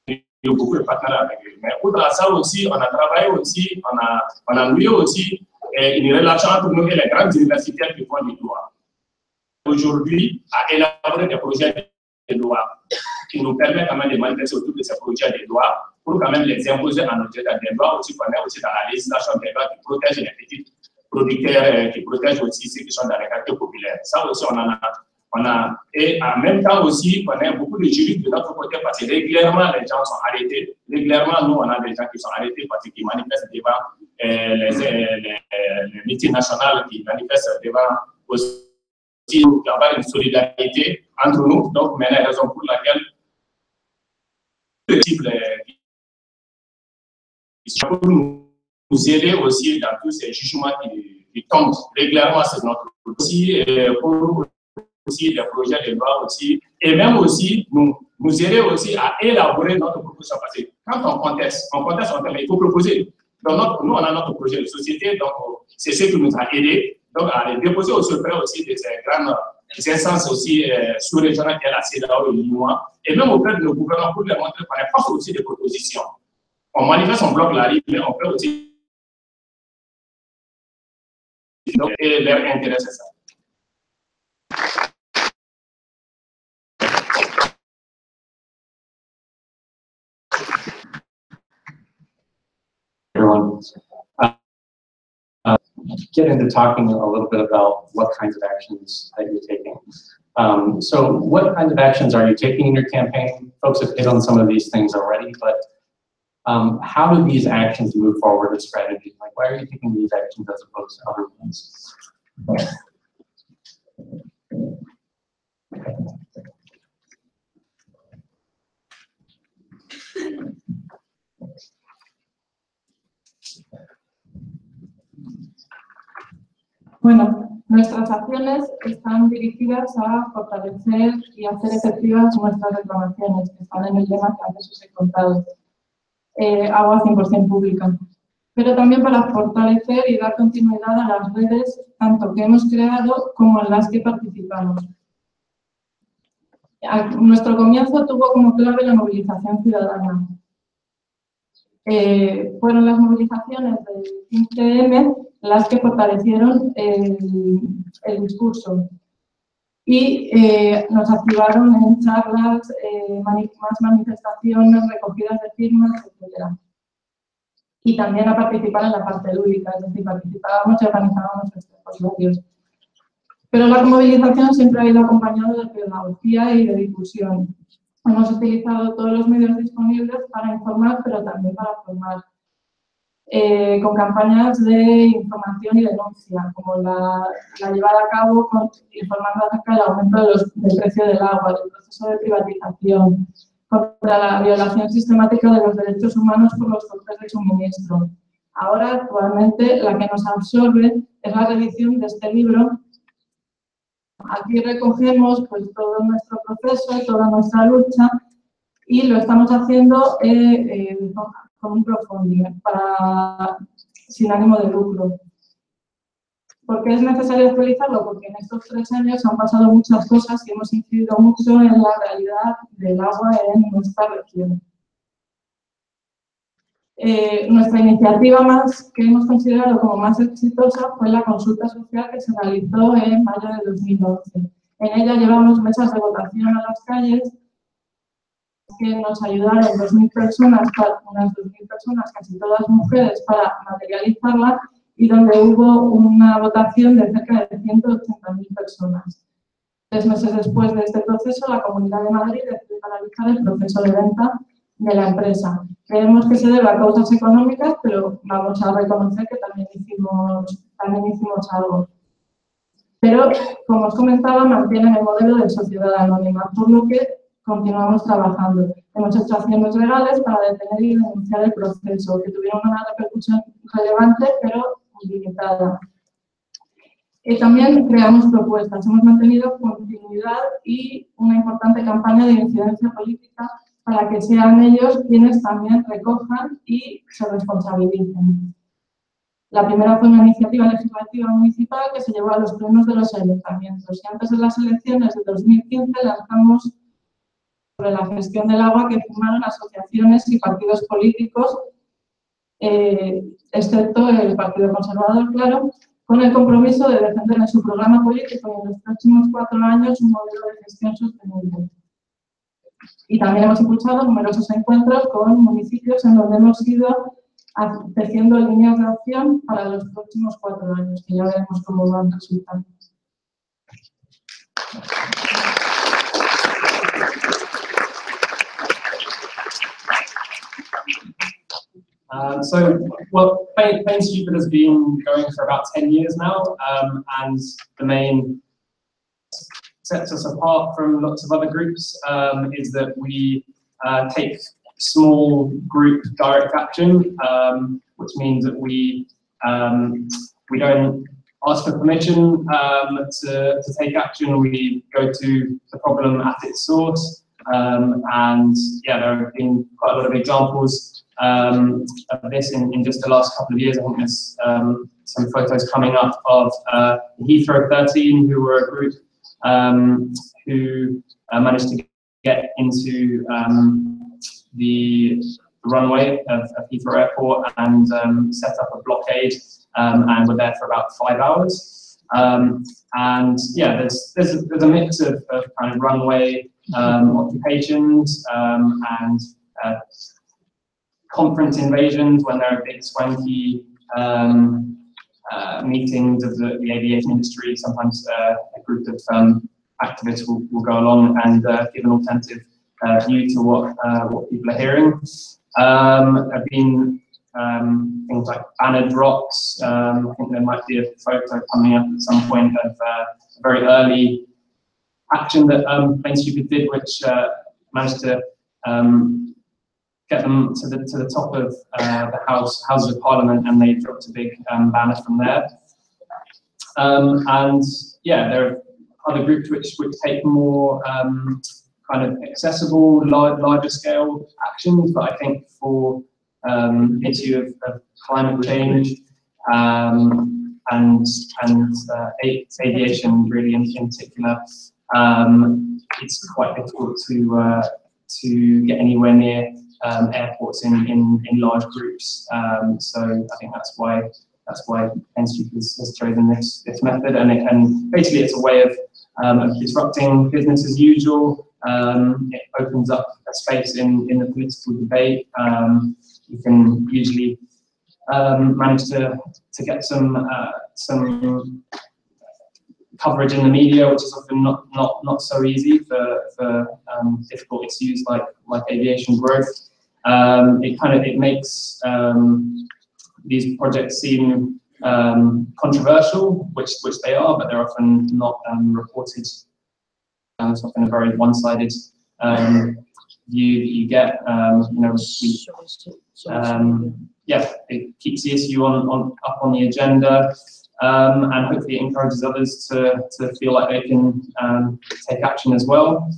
Il y a beaucoup de partenaires avec eux. Mais outre ça aussi, on a travaillé aussi, on a noué aussi une relation entre nous et les grandes universités qui font du droit. Aujourd'hui, à élaborer des projets de loi qui nous permettent quand même de manifester autour de ces projets de loi pour quand même les imposer à notre État. Des lois aussi qu'on est aussi dans la législation des lois qui protègent les petites producteurs, qui protègent aussi ceux qui sont dans les quartiers populaires. Ça aussi, on a, et en même temps aussi, on a beaucoup de juristes de notre côté parce que régulièrement, les gens sont arrêtés. Régulièrement, nous, on a des gens qui sont arrêtés parce qu'ils manifestent devant les multinationales, qui manifestent devant aussi avoir une solidarité entre nous. Donc, mais la raison pour laquelle pour nous aider aussi dans tous ces jugements qui tombent régulièrement sur notre aussi pour aussi les projets de loi aussi et même aussi nous aider aussi à élaborer notre proposition parce que quand on conteste, mais il faut proposer. Donc nous on a notre projet de société, donc c'est ce qui nous a aidé donc à les déposer au secret aussi de ces grandes instances aussi sous-régionales et la CEDEAO et l'UNOA et même auprès de nos gouvernements pour leur montrer qu'on est force aussi des propositions. On manifeste, on bloque la rive, mais on peut aussi donc, et leur intérêt, c'est ça. Everyone. Get into talking a little bit about what kinds of actions that you're taking. So what kinds of actions are you taking in your campaign? Folks have hit on some of these things already, but how do these actions move forward with strategy? Like, why are you taking these actions as opposed to other ones? Bueno, nuestras acciones están dirigidas a fortalecer y hacer efectivas nuestras reclamaciones, que están en el lema que antes os he contado, agua 100% pública. Pero también para fortalecer y dar continuidad a las redes, tanto que hemos creado como en las que participamos. Nuestro comienzo tuvo como clave la movilización ciudadana. Fueron las movilizaciones del 15M las que fortalecieron el discurso y nos activaron en charlas, más manifestaciones, recogidas de firmas, etc. Y también a participar en la parte lúdica, es decir, participábamos y organizábamos expositorios. Pero la movilización siempre ha ido acompañada de pedagogía y de difusión. Hemos utilizado todos los medios disponibles para informar, pero también para formar. con campañas de información y denuncia, como la llevada a cabo informando acerca del aumento del precio del agua, del proceso de privatización, contra la violación sistemática de los derechos humanos por los cortes de suministro. Ahora, actualmente, la que nos absorbe es la reedición de este libro. Aquí recogemos pues, todo nuestro proceso, toda nuestra lucha, y lo estamos haciendo con un crowdfunding, sin ánimo de lucro. ¿Por qué es necesario actualizarlo? Porque en estos 3 años han pasado muchas cosas y hemos incidido mucho en la realidad del agua en nuestra región. Nuestra iniciativa que hemos considerado como más exitosa fue la consulta social que se realizó en mayo de 2011. En ella llevamos mesas de votación a las calles que nos ayudaron 2.000 personas, unas 2.000 personas, casi todas mujeres, para materializarla, y donde hubo una votación de cerca de 180.000 personas. 3 meses después de este proceso, la Comunidad de Madrid decidió paralizar el proceso de venta de la empresa. Creemos que se debe a causas económicas, pero vamos a reconocer que también hicimos algo. Pero, como os comentaba, mantienen el modelo de sociedad anónima, por lo que continuamos trabajando. Hemos hecho acciones legales para detener y denunciar el proceso, que tuvieron una repercusión relevante, pero limitada. También creamos propuestas. Hemos mantenido continuidad y una importante campaña de incidencia política para que sean ellos quienes también recojan y se responsabilicen. La primera fue una iniciativa legislativa municipal que se llevó a los plenos de los ayuntamientos. Y antes de las elecciones de 2015 lanzamos sobre la gestión del agua que firmaron asociaciones y partidos políticos, excepto el Partido Conservador, claro, con el compromiso de defender en su programa político y en los próximos 4 años un modelo de gestión sostenible. Y también hemos impulsado numerosos encuentros con municipios en donde hemos ido tejiendo líneas de acción para los próximos 4 años, que ya veremos cómo van resultando. Plain Stupid has been going for about 10 years now, and the main sets us apart from lots of other groups is that we take small group direct action, which means that we don't ask for permission to take action. We go to the problem at its source, and yeah, there have been quite a lot of examples of this in just the last couple of years. I think there's some photos coming up of Heathrow 13, who were a group who managed to get into the runway of Heathrow Airport and set up a blockade, and were there for about 5 hours. And yeah, there's a mix of kind of runway occupations and conference invasions when there are big swanky meetings of the aviation industry. Sometimes a group of activists will go along and give an alternative view to what people are hearing. Have been things like banner drops. I think there might be a photo coming up at some point of a very early action that Plain Stupid did, which managed to get them to the top of the Houses of Parliament, and they dropped a big banner from there. And yeah, there are other groups which take more kind of accessible, larger scale actions, but I think for the issue of climate change and aviation really in particular, it's quite difficult to get anywhere near airports in large groups. So I think that's why Plain Stupid has chosen this method, and basically it's a way of disrupting business as usual. It opens up a space in the political debate. You can usually manage to get some coverage in the media, which is often not so easy for difficult issues like aviation growth. It makes these projects seem controversial, which they are, but they're often not reported. It's often a very one-sided view that you get. Yeah, it keeps the ESU up on the agenda, and hopefully it encourages others to feel like they can take action as well.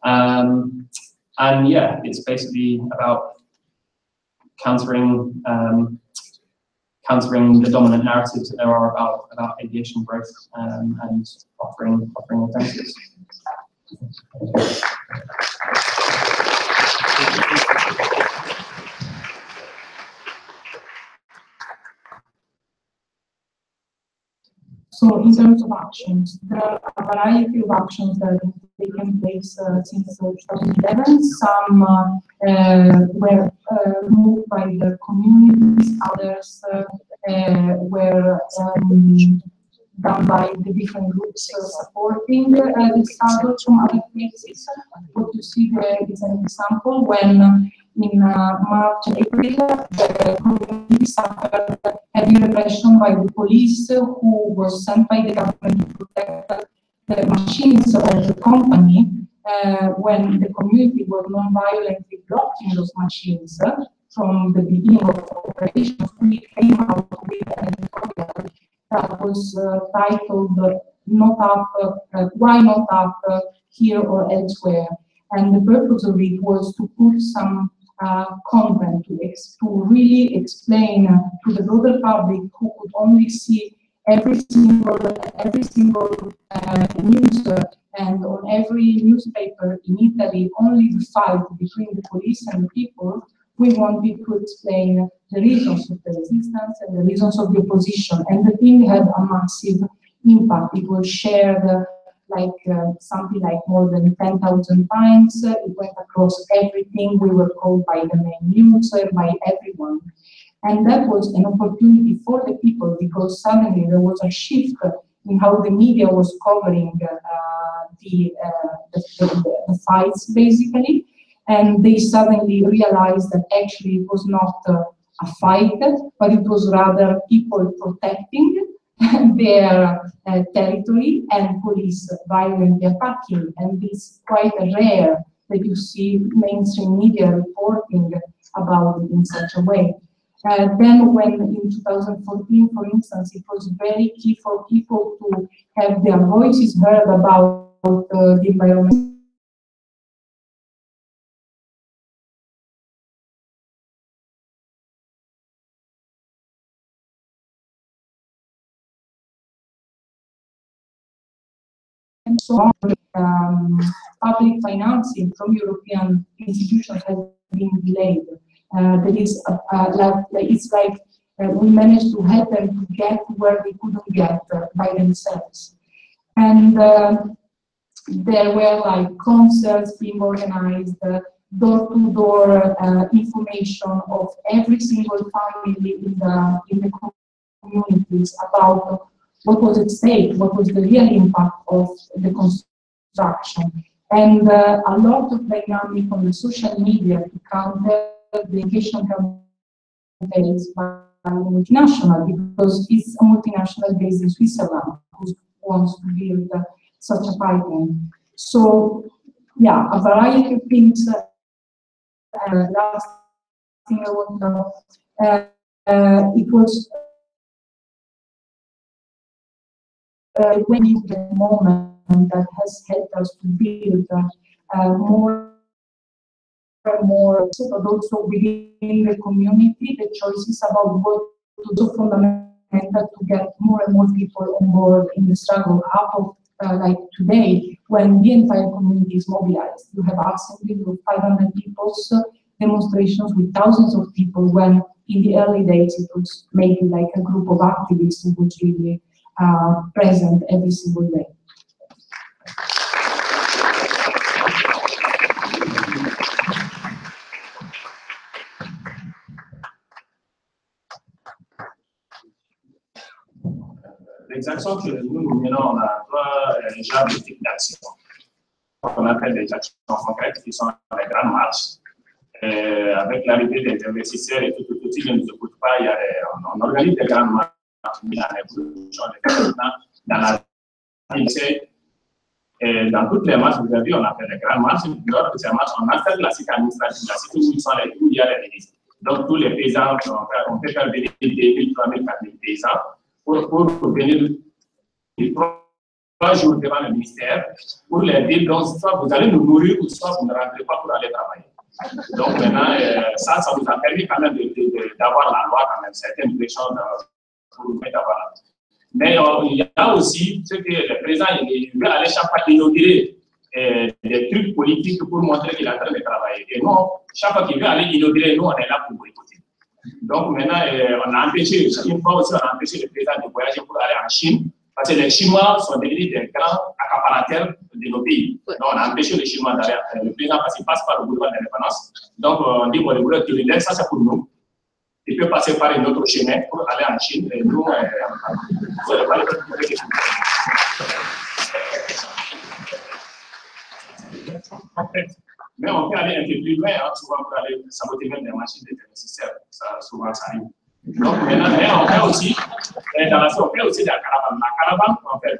And yeah, it's basically about countering the dominant narratives that there are about aviation growth, and offering alternatives. So in terms of actions, there are a variety of actions that have taken place since 2011. Some were moved by the communities, others were done by the different groups supporting the struggle from other places. What you see there is an example when in March and April, the community suffered heavy repression by the police, who was sent by the government to protect the machines of the company, when the community was non-violently blocking those machines. From the beginning of operation, we came out with an editorial that was titled "Not Up, Why Not Up Here or Elsewhere," and the purpose of it was to put some content to really explain to the broader public, who could only see every single news and on every newspaper in Italy only the fight between the police and the people. We wanted to explain the reasons of the resistance and the reasons of the opposition, and the thing had a massive impact. It was shared something like more than 10,000 times. It went across everything. We were called by the main news, by everyone. And that was an opportunity for the people, because suddenly there was a shift in how the media was covering the fights, basically. And they suddenly realized that actually it was not a fight, but it was rather people protecting their territory and police violently attacking. And it's quite rare that you see mainstream media reporting about it in such a way. Then when in 2014, for instance, it was very key for people to have their voices heard about the environment. And so public financing from European institutions has been delayed. There is it's like we managed to help them to get where they couldn't get by themselves. And there were like concerts being organized, door-to-door information of every single family in the communities about what was at stake, what was the real impact of the construction. And a lot of dynamic on the social media to counter the education campaigns by multinational, because it's a multinational based in Switzerland who wants to build such a pipeline. So, yeah, a variety of things. Last thing I want to know, it was when you get a moment that has helped us to build more and more, but also within the community, the choices about what to do fundamental to get more and more people on board in the struggle. Up of like today, when the entire community is mobilized, you have assembly with 500 people's demonstrations with thousands of people, when in the early days it was maybe like a group of activists who was really present every single day. Les actions que nous menons en œuvre, genre de type d'action, qu'on appelle des actions concrètes, qui sont les grandes marches, avec l'arrivée des investisseurs et tout type de nous occupe pas, on organise des grandes marches dans la ville. Dans toutes les marches, vous avez vu, on a fait des grandes marches. Lors de ces marches, on a fait la cité administrative, la cité où il y a les ministres. Donc, tous les paysans, on peut faire venir 2 000, 3 000, 4 000 paysans pour venir 3 jours devant le ministère pour leur dire, donc, soit vous allez nous nourrir ou soit vous ne rentrez pas pour aller travailler. Donc, maintenant, ça nous a permis quand même d'avoir la loi, quand même, certaines pressions pour nous mettre d'avoir la loi. Mais il y a aussi ce que le président il veut aller chaque fois inaugurer des trucs politiques pour montrer qu'il est en train de travailler. Et nous, chaque fois qu'il veut aller inaugurer, nous, on est là pour boycotter. Donc maintenant, on a empêché, une fois aussi, on a empêché le président de voyager pour aller en Chine, parce que les Chinois sont devenus des grands accaparateurs de nos pays. Donc on a empêché les Chinois d'aller, le président, parce qu'il passe par le boulevard d'indépendance. Donc on dit, bon, le boulevard de ça c'est pour nous. Il peut passer par un autre chemin pour aller en Chine. Et nous, mais on peut aller un peu plus loin, souvent pour aller saboter même les machines de nécessaires. Souvent, ça arrive. Donc maintenant, on fait aussi, on fait aussi de la caravane. La caravane, on va faire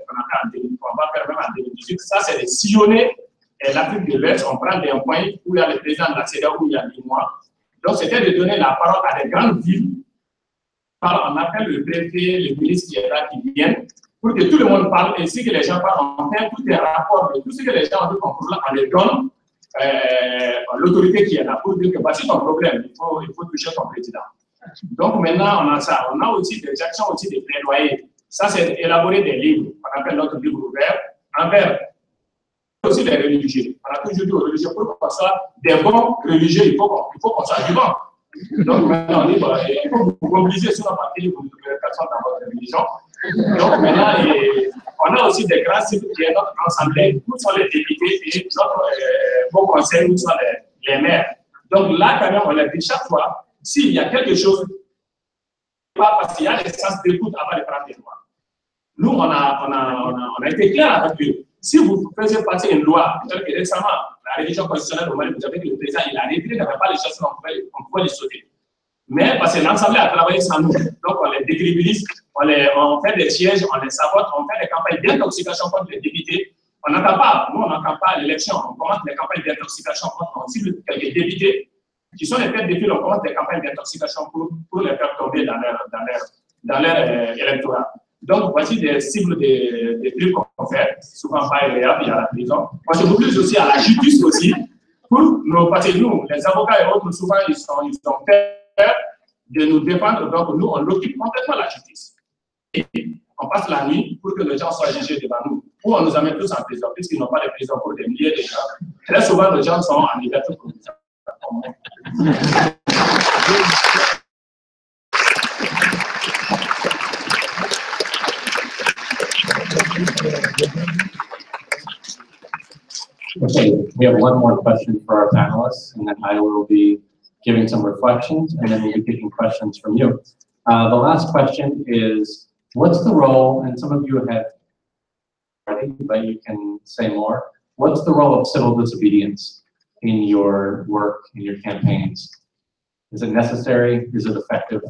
même en 2018. Ça, c'est de sillonner l'Afrique de l'Ouest. On prend des points où il y a le président de la CEDEAO, où il y a 10 mois. Donc, c'était de donner la parole à des grandes villes. On appelle le préfet, le ministre qui est là, qui viennent, pour que tout le monde parle, et si que les gens parlent, on fait tous les rapports de tout ce que les gens ont vu contrôler, on les donne l'autorité qui est là, pour dire que voici ton problème, il faut toucher ton président. Donc maintenant, on a ça. On a aussi des actions, aussi des plaidoyers. Ça, c'est élaborer des livres, on appelle notre livre ouvert, envers aussi les religieux. On a toujours dit aux religieux, pour qu'on soit des bons religieux, il faut qu'on soit vivant. Donc maintenant, on dit, il faut vous mobiliser sur la partie de personnes dans votre religion. Donc maintenant, on a aussi des grands cycles qui est notre assemblée, où sont les députés et notre beau conseil, où sont les maires. Donc là, quand même, on a dit chaque fois, s'il y a quelque chose, pas parce qu'il y a des sens d'écoute avant de prendre des lois. Nous, on a été clair avec eux. Si vous faisiez passer une loi, telle que récemment, la révision constitutionnelle au Mali, vous savez que le président, il a retiré, il n'avait pas les choses, on pouvait les sauter. Mais parce que l'Assemblée a travaillé sans nous, donc on les décrédibilise, on fait des sièges, on les sabote, on fait des campagnes d'intoxication contre les députés. On n'entend pas, nous on n'entend pas l'élection, on commence des campagnes d'intoxication contre quelques députés qui sont les têtes de file, on commence des campagnes d'intoxication pour les faire tomber dans leur électorat. Donc, voici des cibles des trucs qu'on fait, souvent pas agréables, il y a la prison. On se mobilise aussi à la justice aussi, parce que nous, les avocats et autres, souvent, ils ont peur de nous défendre, donc nous, on occupe complètement la justice. Et on passe la nuit pour que les gens soient jugés devant nous, ou on nous amène tous en prison, puisqu'ils n'ont pas de prison pour des milliers de gens. Très souvent, les gens sont en liberté provisoire. Okay, we have one more question for our panelists, and then I will be giving some reflections, and then we'll be taking questions from you. The last question is, what's the role, and some of you have already, but you can say more, what's the role of civil disobedience in your work, in your campaigns? Is it necessary? Is it effective?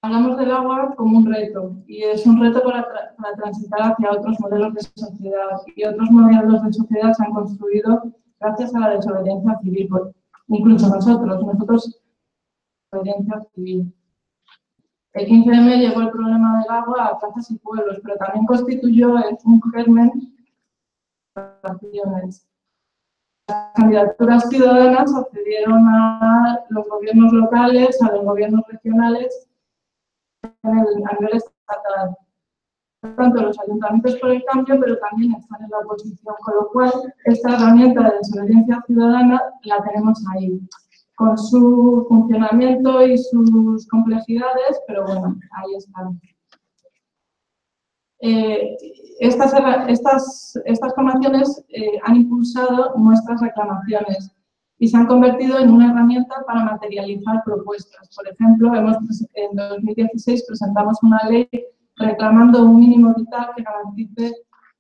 Hablamos del agua como un reto, y es un reto para transitar hacia otros modelos de sociedad, y otros modelos de sociedad se han construido gracias a la desobediencia civil, incluso nosotros, desobediencia civil. El 15M llevó el problema del agua a plazas y pueblos, pero también constituyó un germen de acciones. Las candidaturas ciudadanas accedieron a los gobiernos locales, a los gobiernos regionales, a nivel estatal. Tanto los ayuntamientos por el cambio, pero también están en la oposición, con lo cual esta herramienta de desobediencia ciudadana la tenemos ahí, con su funcionamiento y sus complejidades, pero bueno, ahí están. Estas formaciones han impulsado nuestras reclamaciones y se han convertido en una herramienta para materializar propuestas. Por ejemplo, en 2016 presentamos una ley reclamando un mínimo vital que garantice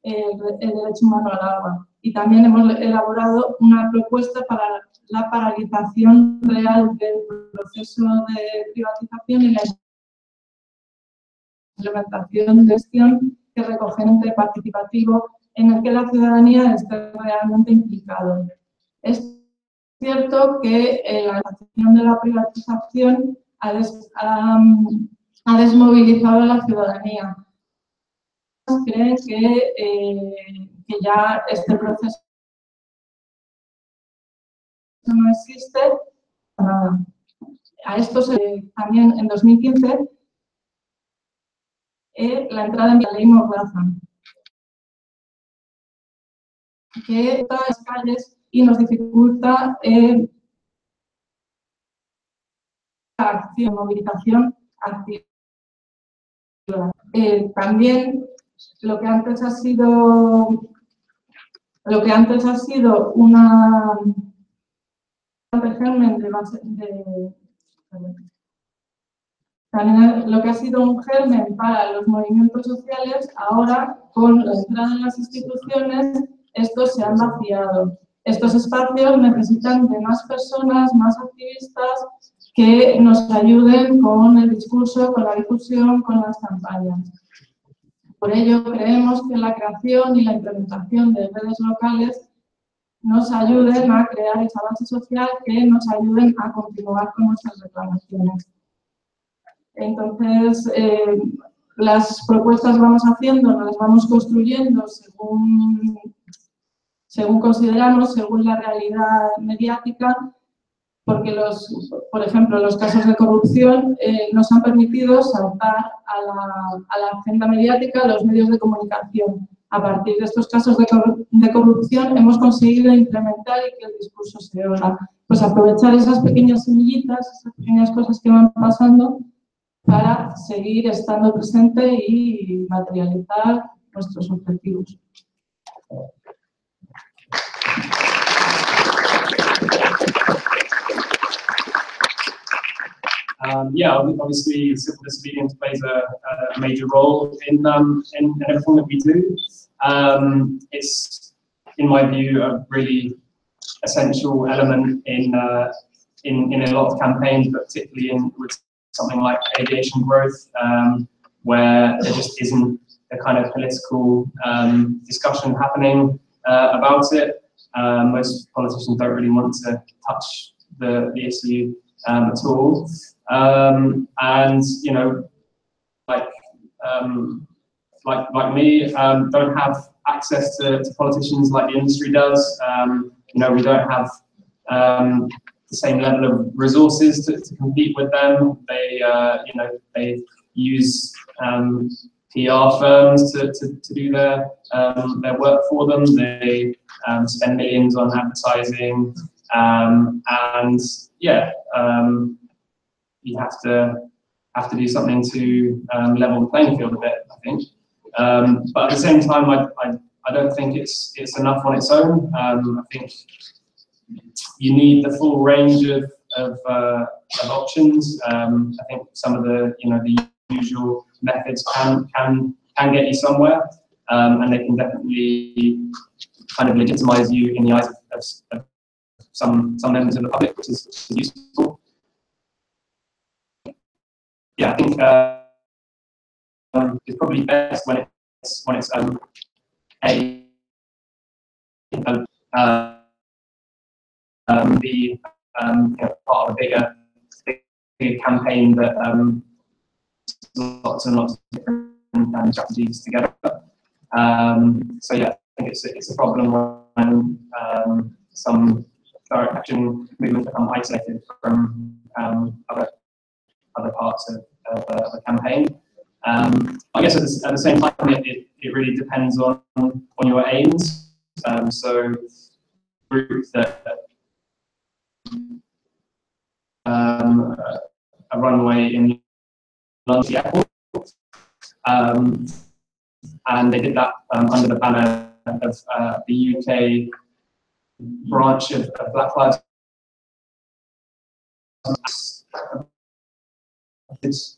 el derecho humano al agua. Y también hemos elaborado una propuesta para la paralización real del proceso de privatización y la implementación de gestión que recoge un ente participativo en el que la ciudadanía esté realmente implicada. Es cierto que la gestión de la privatización ha desmovilizado a la ciudadanía. Creen que ya este proceso no existe. Nada. A esto también en 2015 la entrada en la ley Mordaza, que está en las calles y nos dificulta la acción, movilización activa. También lo que antes ha sido una germen también lo que ha sido un germen para los movimientos sociales, ahora con la entrada en las instituciones, estos se han vaciado. Estos espacios necesitan de más personas, más activistas, que nos ayuden con el discurso, con la difusión, con las campañas. Por ello, creemos que la creación y la implementación de redes locales nos ayuden a crear esa base social que nos ayuden a continuar con nuestras reclamaciones. Entonces, las propuestas vamos haciendo, las vamos construyendo según consideramos, según la realidad mediática, porque por ejemplo, los casos de corrupción nos han permitido saltar a la agenda mediática, a los medios de comunicación. A partir de estos casos de corrupción hemos conseguido implementar y que el discurso se oiga. Pues aprovechar esas pequeñas semillitas, esas pequeñas cosas que van pasando para seguir estando presente y materializar nuestros objetivos. Yeah, obviously civil disobedience plays a major role in everything that we do. It's, in my view, a really essential element in a lot of campaigns, but particularly with something like aviation growth, where there just isn't a kind of political discussion happening about it. Most politicians don't really want to touch the ESU at all. And you know, like me, don't have access to politicians like the industry does. You know, we don't have the same level of resources to compete with them. They, you know, they use PR firms to do their work for them. They spend millions on advertising, and yeah, you have to do something to level the playing field a bit, I think. But at the same time, I don't think it's enough on its own. I think you need the full range of options. I think some of the the usual methods can get you somewhere, and they can definitely kind of legitimize you in the eyes of some members of the public, which is useful. Yeah, I think it's probably best when it's part of a bigger campaign that lots and lots of different strategies together. So yeah, I think it's a problem when some direct action movements become isolated from other parts of the campaign. I guess at the same time, it really depends on your aims. So groups that a runway in London Airport, and they did that under the banner of the UK branch of Black Lives Matter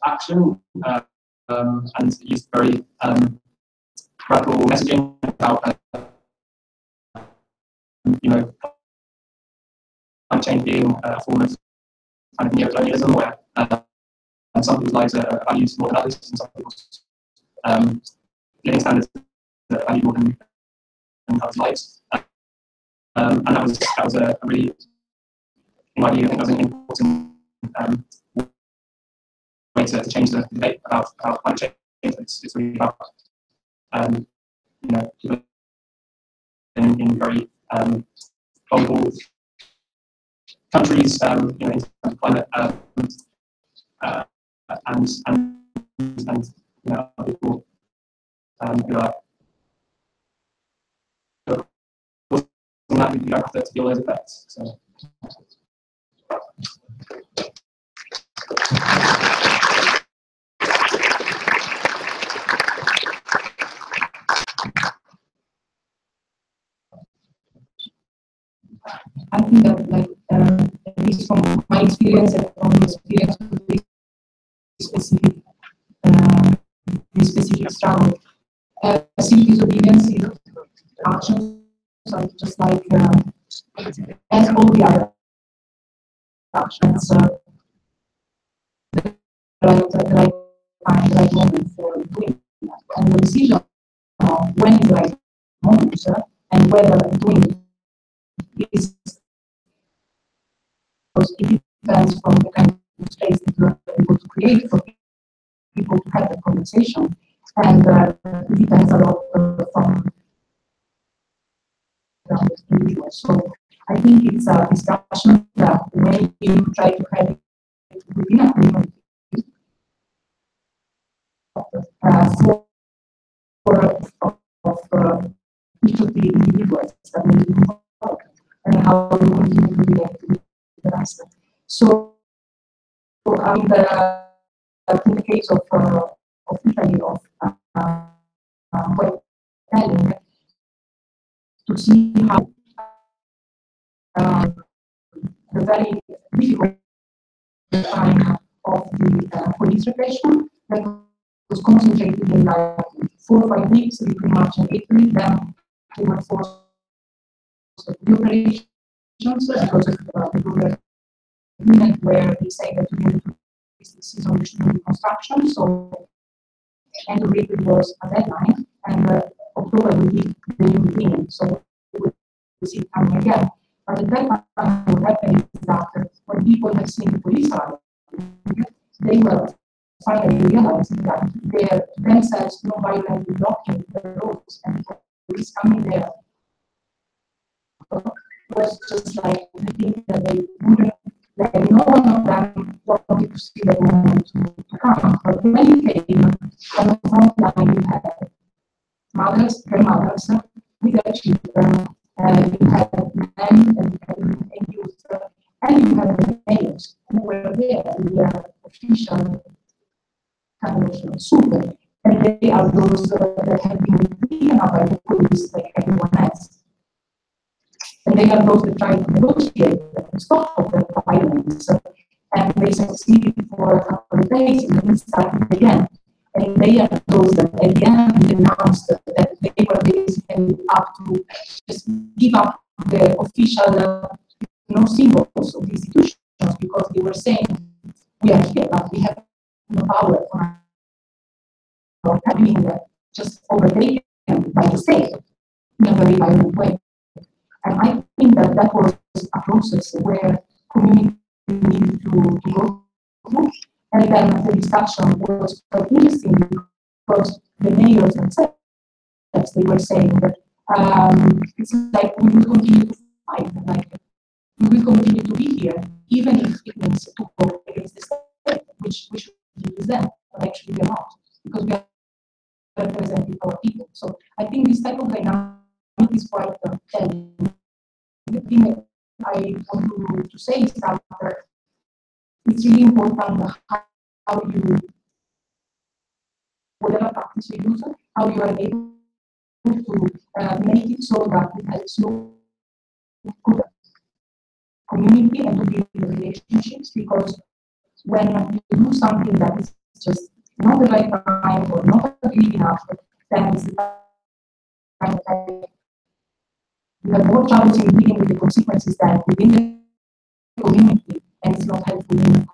action. and used very radical messaging about climate change being a form of kind of neocolonialism, where some people's lives are valued more than others, and some people's living standards are valued more than others' lives. And that was a really, in my view, I think that was an important way to change the debate about climate change. It's really about people in very vulnerable countries, in terms of climate, and people who are that you don't have to feel those effects. So. I think that, like, at least from my experience and from the experience of this specific struggle, civil disobedience is actions are just like as all the other actions, the right moment for doing that, and the decision of when is the right moment, and whether doing it is, because it depends from the kind of space that you are able to create for people to have the conversation, and it depends a lot from the individual. So I think it's a discussion that when you try to have it within a community, of each of the individuals that may be involved, and how we continue to relate to the rest. So in the case of Italy, of telling to see how the very difficult time of the police repression that was concentrated in like 4 or 5 weeks between March and April. Then they were forced to do operations because of the agreement where they say that during the season we should do construction. So end of April was a deadline, and October will be the new beginning. So we will see it coming again. But at that time, what happened is that when people have seen the police arrive, they were finally realizing that they're themselves non-violently blocking the roads, and the police coming there was just like the thing that they wouldn't, like no one of them wanted to see that moment to come. But when it came on the front line, you had mothers, grandmothers with their children, you had men and youth, and you had the mayors who were there in their official kind of super, and they are those that have been beaten up by the police like everyone else. And they are those that try to negotiate the stop of the violence, and they succeeded for a couple of days, and then started again. And they are those that at the end announced that they were basically up to just give up the official symbols of the institutions, because they were saying, we are here, but we have no power on our being just overtaken by the state in a very violent way. And I think that that was a process where community needed to go through. And then the discussion was quite interesting because the mayors themselves, they were saying that it's like we will continue to fight, like we will continue to be here, even if it means to go against the state, which we should use them, but actually we are not, because we are representing our people. So I think this type of dynamic is quite telling. The thing that I want to say is that it's really important how you, whatever practice you use, how you are able to make it so that it helps you good community and to build relationships. Because when you do something that is just not the right time or not agree enough, then it's the time that you have more trouble in dealing with the consequences than within the community, and it's not helpful in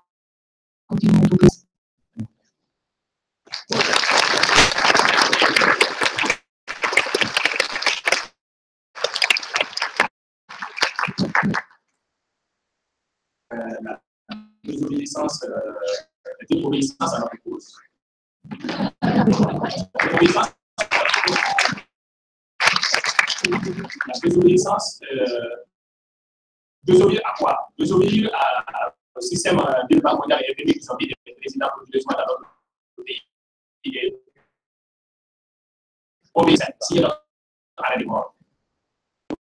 continuing to this. La désobéissance à notre cause. La désobéissance, désobéir à quoi? Désobéir au système de banque mondiale et économique qui ont dit des présidents pour les soins dans notre pays. Obéissance, si il y a un mort.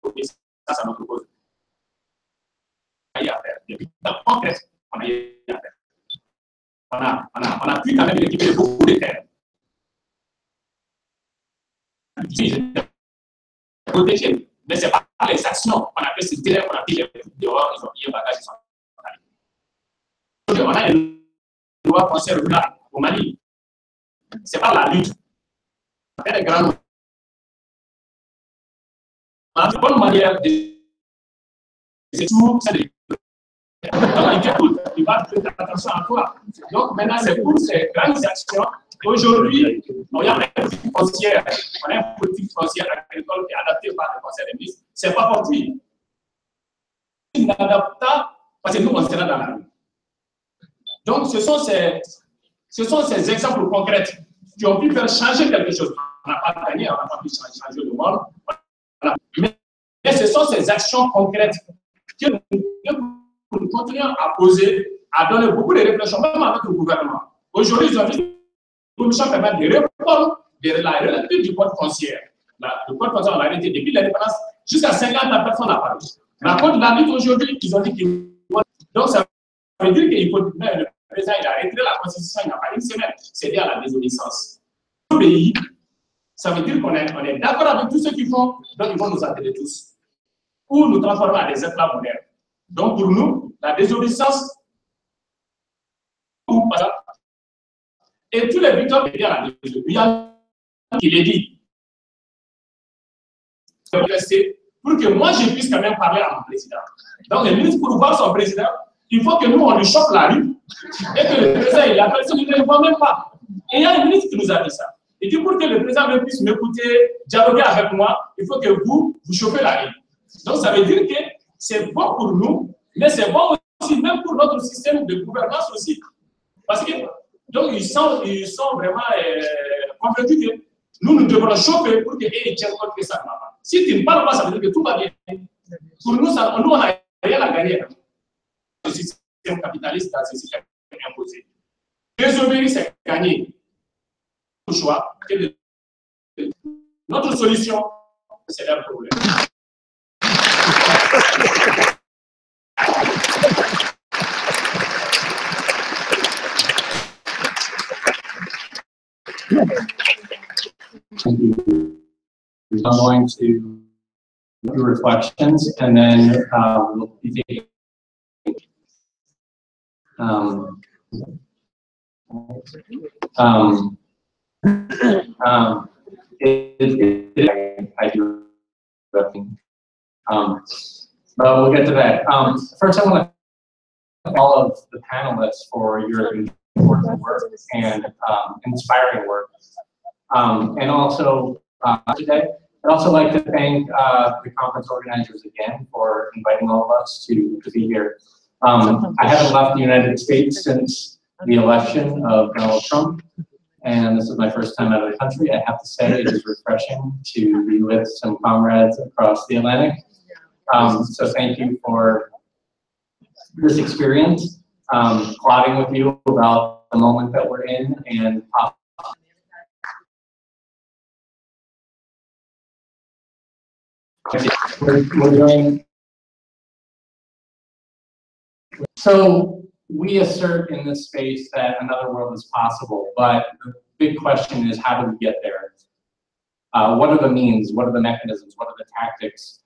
Obéissance à notre cause. Depuis en fait, on a eu à faire. On a pu quand même récupérer beaucoup de terres. Protéger, mais ce n'est pas les actions. On a fait ces terres, on a pris les dehors, ils ont pillé les bagages, ils sont allés. On a une loi foncière rurale au Mali. Ce n'est pas la lutte. On a fait des grandes. On a une bonne manière de. C'est tout, c'est des. Il va faire attention à toi. Donc maintenant, c'est pour ces grandes actions. Aujourd'hui, on a une politique foncière, agricole qui est adaptée par le Conseil des ministres. Ce n'est pas fortuit. Inadaptable, parce que nous, on sera dans la rue. Donc, ce sont ces exemples concrets qui ont pu faire changer quelque chose. On n'a pas gagné, on n'a pas pu changer le monde. Voilà. Mais ce sont ces actions concrètes que nous continuons à poser, à donner beaucoup de réflexions, même avec le gouvernement. Aujourd'hui, ils ont dit que la commission permet des réformes de la relative du code foncier. Le code foncier, on l'a arrêté depuis l'indépendance, jusqu'à 50 ans, personne n'a parlé. La code de la lutte aujourd'hui, ils ont dit qu'ils vont. Donc, ça veut dire qu'il faut. Le président, il a arrêté la constitution il n'y a pas une semaine. C'est lié à la désobéissance. Au pays, ça veut dire qu'on est d'accord avec tout ce qu'ils font, donc ils vont nous atteler tous. Ou nous transformer en des esclaves modernes. Donc, pour nous, la désobéissance, et tous les victoires qui viennent à la désobéissance, il y a qui les dit. Pour que moi, je puisse quand même parler à mon président. Donc, le ministre, pour voir son président, il faut que nous, on lui chope la rue, et que le président, la personne ne le voit même pas. Et il y a un ministre qui nous a dit ça. Il dit, pour que le président puisse m'écouter, dialoguer avec moi, il faut que vous chopez la rue. Donc, ça veut dire que c'est bon pour nous, mais c'est bon aussi même pour notre système de gouvernance aussi. Parce que, donc, ils sont vraiment convaincus que nous devrons chauffer pour qu'ils tiennent compte que ça ne va pas. Si tu ne parles pas, ça veut dire que tout va bien. Pour nous, on n'a rien à gagner. Le système capitaliste, c'est ce système imposé. Désobéir, c'est gagner. Le choix. Notre solution, c'est leur problème. Thank you. I'm going to do reflections, and then we'll be taking I do, but we'll get to that. First, I want to thank all of the panelists for your important work and inspiring work. And also today, I'd also like to thank the conference organizers again for inviting all of us to be here. I haven't left the United States since the election of Donald Trump, and this is my first time out of the country. I have to say it is refreshing to be with some comrades across the Atlantic. So thank you for this experience, plotting with you about the moment that we're in, and we're doing. So we assert in this space that another world is possible, but the big question is, how do we get there? What are the means? What are the mechanisms? What are the tactics?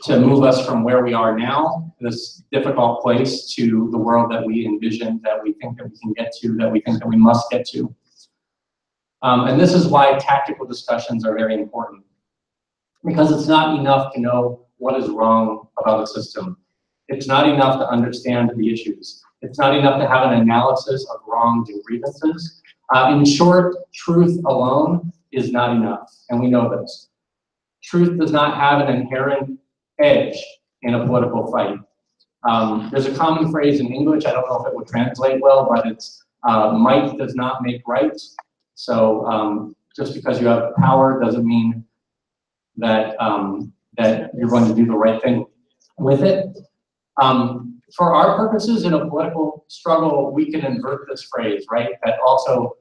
to move us from where we are now, this difficult place, to the world that we envision, that we think that we can get to, that we think that we must get to. And this is why tactical discussions are very important. Because it's not enough to know what is wrong about a system. It's not enough to understand the issues. It's not enough to have an analysis of wrongs and grievances. In short, truth alone is not enough, and we know this. Truth does not have an inherent edge in a political fight. There's a common phrase in English, I don't know if it would translate well, but it's might does not make right. So just because you have power doesn't mean that, that you're going to do the right thing with it. For our purposes in a political struggle, we can invert this phrase, right? That also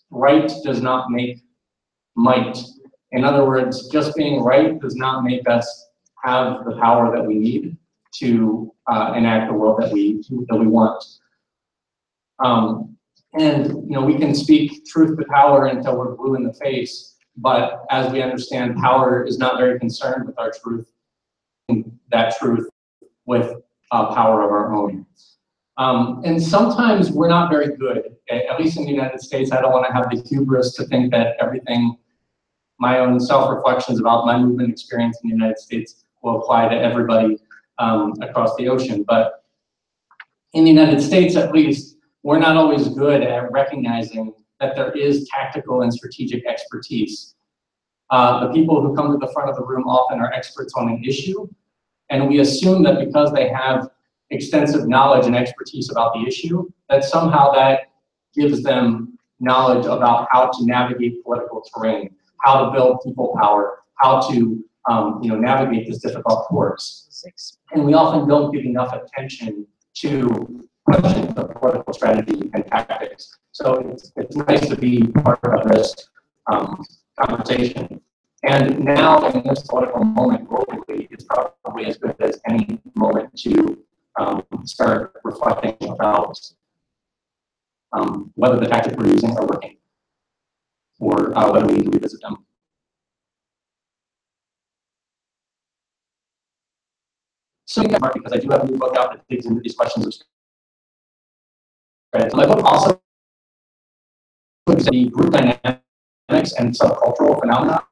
right does not make might. In other words, just being right does not make us have the power that we need to enact the world that we want. And you know, we can speak truth to power until we're blue in the face, but as we understand, power is not very concerned with our truth, that truth with power of our own. And sometimes we're not very good, at least in the United States. I don't want to have the hubris to think that everything, my own self-reflections about my movement experience in the United States will apply to everybody across the ocean. But in the United States, at least, we're not always good at recognizing that there is tactical and strategic expertise. The people who come to the front of the room often are experts on an issue, and we assume that because they have extensive knowledge and expertise about the issue, that somehow that gives them knowledge about how to navigate political terrain, how to build people power, how to navigate this difficult course. And we often don't give enough attention to questions of political strategy and tactics. So it's nice to be part of this conversation. And now in this political moment globally, it's probably as good as any moment to start reflecting about whether the tactics we're using are working, or whether we need to revisit them. So because I do have a new book out that digs into these questions of strategy. My book also looks at the group dynamics and subcultural phenomena,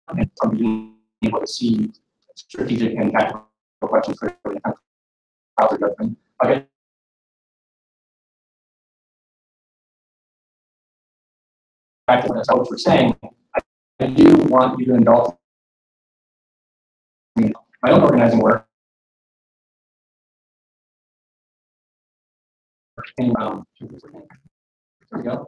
and from being able to see strategic and tactical questions for how to address them. Okay. Back to what I was saying, I do want you to indulge me in my own organizing work. There we go.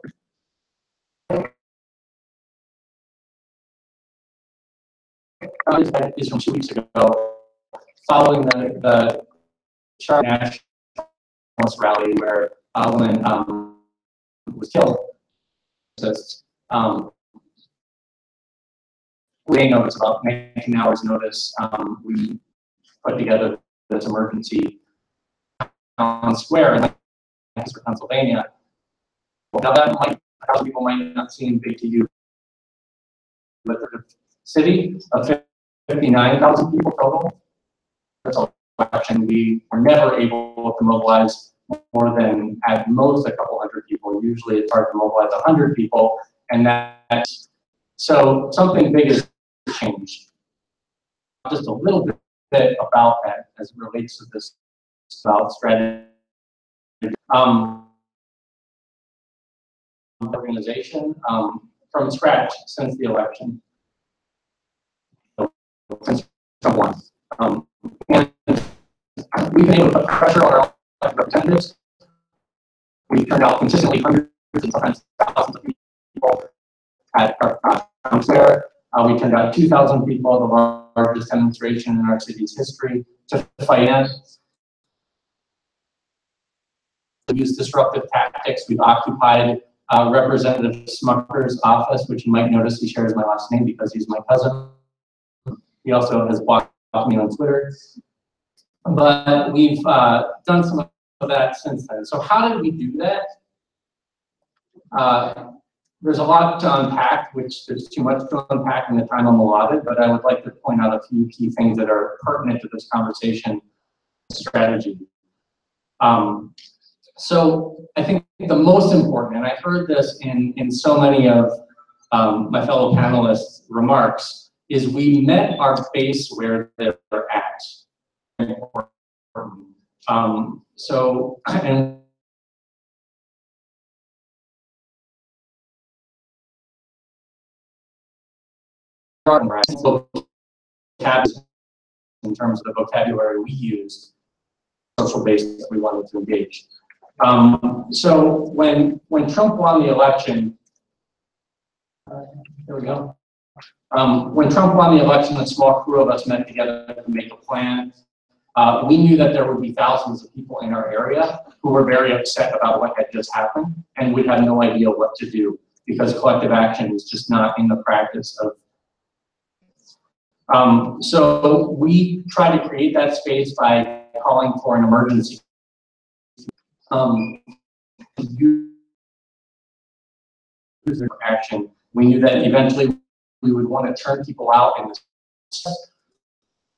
Is from 2 weeks ago, following the Charlotte Nationalist rally where a woman was killed. We didn't know it's about 19 hours notice. We put together this emergency on square in Lancaster, Pennsylvania. Now that might, people might not seem big to you, but the city of 59,000 people total. That's a election. We were never able to mobilize more than at most a couple hundred people. Usually it's hard to mobilize 100 people, and that's so something big has changed. Just a little bit about that as it relates to this about strategy. Organization from scratch since the election. Since someone. And we've been able to put pressure on our representatives. We turned out consistently hundreds and sometimes thousands of people at our town square. We turned out 2,000 people, the largest demonstration in our city's history, to fight in. We use disruptive tactics. We've occupied Representative Smucker's office, which you might notice he shares my last name because he's my cousin. He also has blocked me on Twitter. But we've done some of that since then. So how did we do that? there's a lot to unpack, which there's too much to unpack in the time I'm allotted, but I would like to point out a few key things that are pertinent to this conversation strategy. So I think the most important, and I heard this in so many of my fellow panelists' remarks, is we met our base where they're at. And in terms of the vocabulary we used, social base that we wanted to engage. So when Trump won the election, here we go. When Trump won the election, a small crew of us met together to make a plan. We knew that there would be thousands of people in our area who were very upset about what had just happened and would have no idea what to do because collective action is just not in the practice of. So we tried to create that space by calling for an emergency. Action. We knew that eventually we would want to turn people out in this.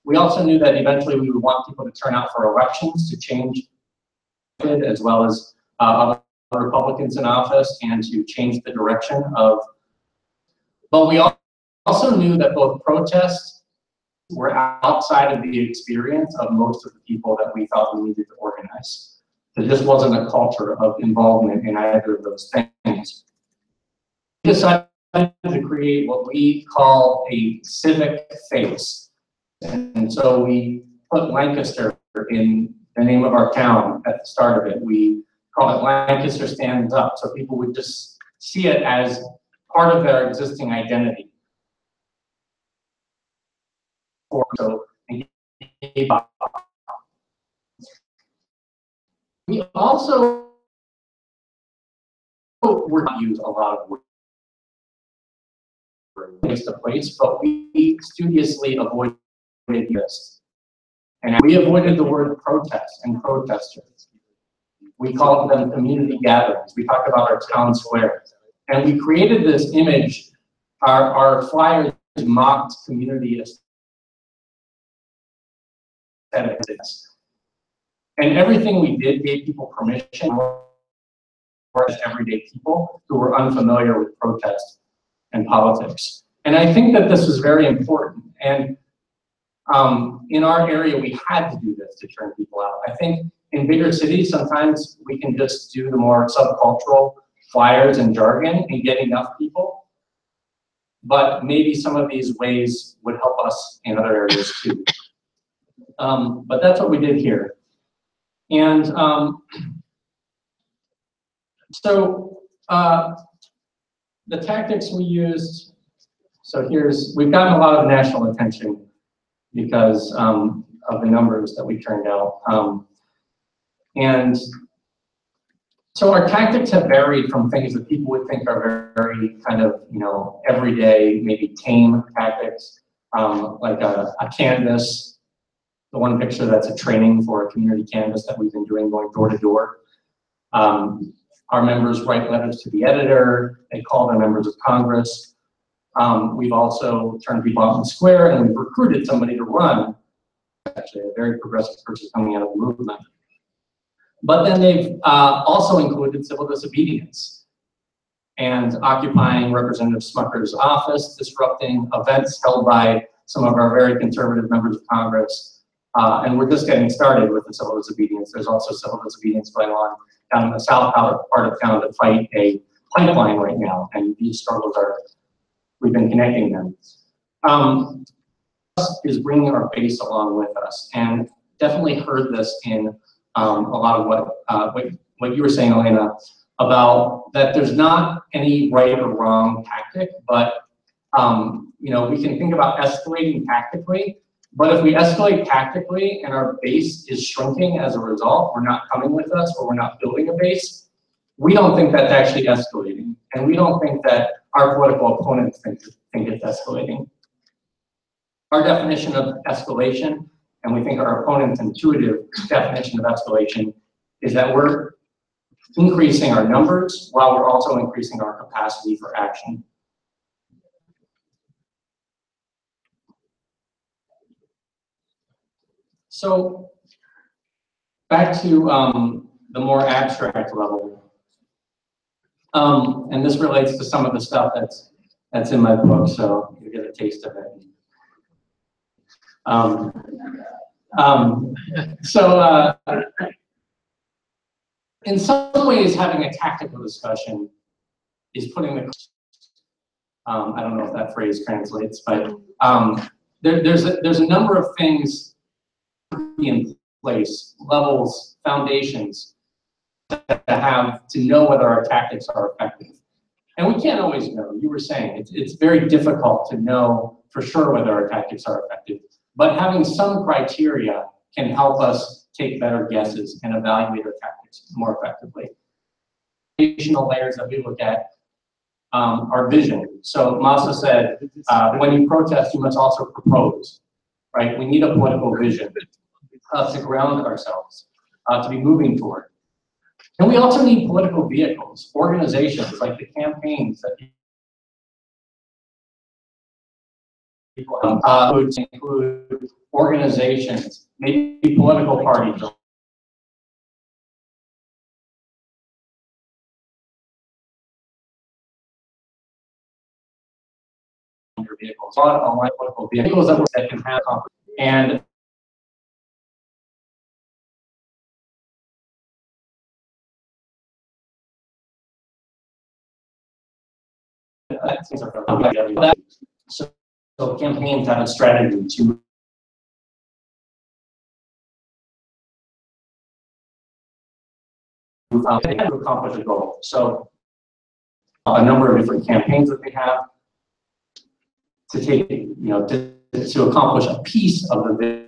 We also knew that eventually we would want people to turn out for elections to change, as well as other Republicans in office, and to change the direction of. But we also knew that both protests were outside of the experience of most of the people that we thought we needed to organize. There just wasn't a culture of involvement in either of those things. We decided to create what we call a civic face. And so we put Lancaster in the name of our town at the start of it. We call it Lancaster Stands Up, so people would just see it as part of their existing identity. So we also were to use a lot of words place to place, but we studiously avoided this. And we avoided the word protest and protesters. We called them community gatherings. We talked about our town square. And we created this image. Our flyers mocked community aesthetics. And everything we did gave people permission, as everyday people who were unfamiliar with protest and politics. And I think that this was very important. And in our area, we had to do this to turn people out. I think in bigger cities, sometimes we can just do the more subcultural flyers and jargon and get enough people. But maybe some of these ways would help us in other areas too. But that's what we did here. And so the tactics we used, so we've gotten a lot of national attention because of the numbers that we turned out. And so our tactics have varied from things that people would think are very kind of, everyday, maybe tame tactics, like a canvas. The one picture that's a training for a community canvas that we've been doing, going door to door. Our members write letters to the editor. They call their members of Congress. We've also turned people out in the square, and we've recruited somebody to run. Actually, a very progressive person coming out of the movement. But then they've also included civil disobedience and occupying Representative Smucker's office, disrupting events held by some of our very conservative members of Congress. And we're just getting started with the civil disobedience. There's also civil disobedience going on down in the south part of town to fight a pipeline right now. And these struggles we've been connecting them. Is bringing our base along with us, and definitely heard this in a lot of what you were saying, Elena, about that there's not any right or wrong tactic, but we can think about escalating tactically. But if we escalate tactically and our base is shrinking as a result, we're not coming with us, or we're not building a base, we don't think that's actually escalating, and we don't think that our political opponents think it's escalating. Our definition of escalation, and we think our opponent's intuitive definition of escalation, is that we're increasing our numbers while we're also increasing our capacity for action. So back to the more abstract level. And this relates to some of the stuff that's in my book, so you get a taste of it. In some ways, having a tactical discussion is putting the I don't know if that phrase translates, but there's a number of things in place, levels, foundations, to know whether our tactics are effective. And we can't always know. You were saying it's very difficult to know for sure whether our tactics are effective. But having some criteria can help us take better guesses and evaluate our tactics more effectively. Additional layers that we look at our vision. So Masa said, when you protest, you must also propose, right? We need a political vision to ground ourselves, to be moving toward. And we also need political vehicles, organizations like the campaigns that people would include organizations, maybe political parties. Vehicles, online political vehicles that can have and so campaigns have a strategy to accomplish a goal. So a number of different campaigns that they have to take, to accomplish a piece of the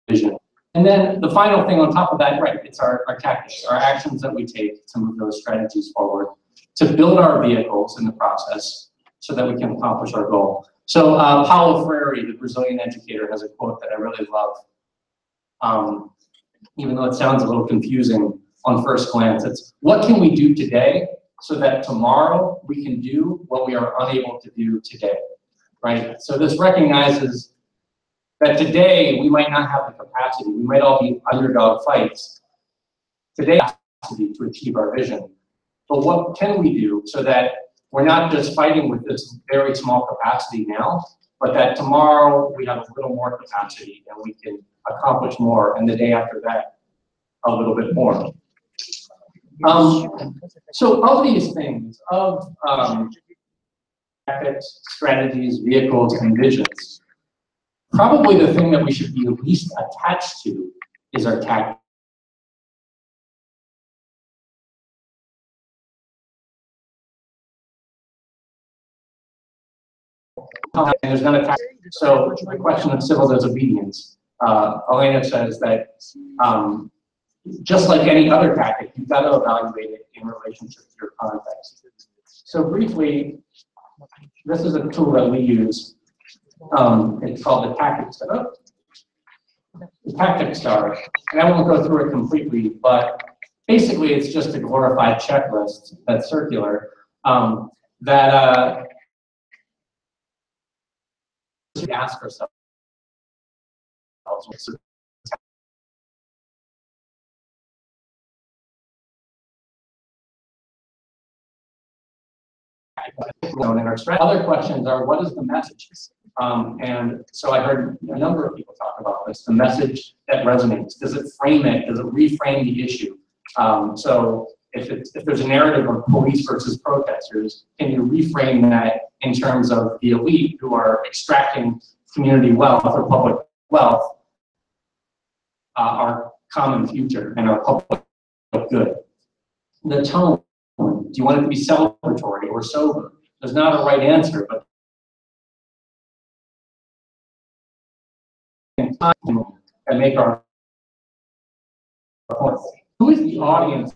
vision. And then the final thing on top of that, right, it's our tactics, our actions that we take to move those strategies forward, to build our vehicles in the process so that we can accomplish our goal. So Paulo Freire, the Brazilian educator, has a quote that I really love. Even though it sounds a little confusing on first glance, it's what can we do today so that tomorrow we can do what we are unable to do today, right? So this recognizes that today we might not have the capacity, we might all be underdog fights. Today to achieve our vision. But what can we do so that we're not just fighting with this very small capacity now, but that tomorrow we have a little more capacity and we can accomplish more, and the day after that, a little bit more. So of these things, of tactics, strategies, vehicles, and visions, probably the thing that we should be least attached to is our tactics. And there's not a tactic. So the question of civil disobedience, Elena says that just like any other tactic, you've got to evaluate it in relationship to your context. So briefly, this is a tool that we use. It's called the tactic setup. The tactic star. And I won't go through it completely, but basically it's just a glorified checklist that's circular that we ask ourselves. In our other questions are, what is the message? And so I heard a number of people talk about this, the message that resonates. Does it frame it? Does it reframe the issue? So if there's a narrative of police versus protesters, can you reframe that in terms of the elite who are extracting community wealth or public wealth, our common future and our public good? The tone, do you want it to be celebratory or sober? There's not a right answer, but and make our point. Who is the audience?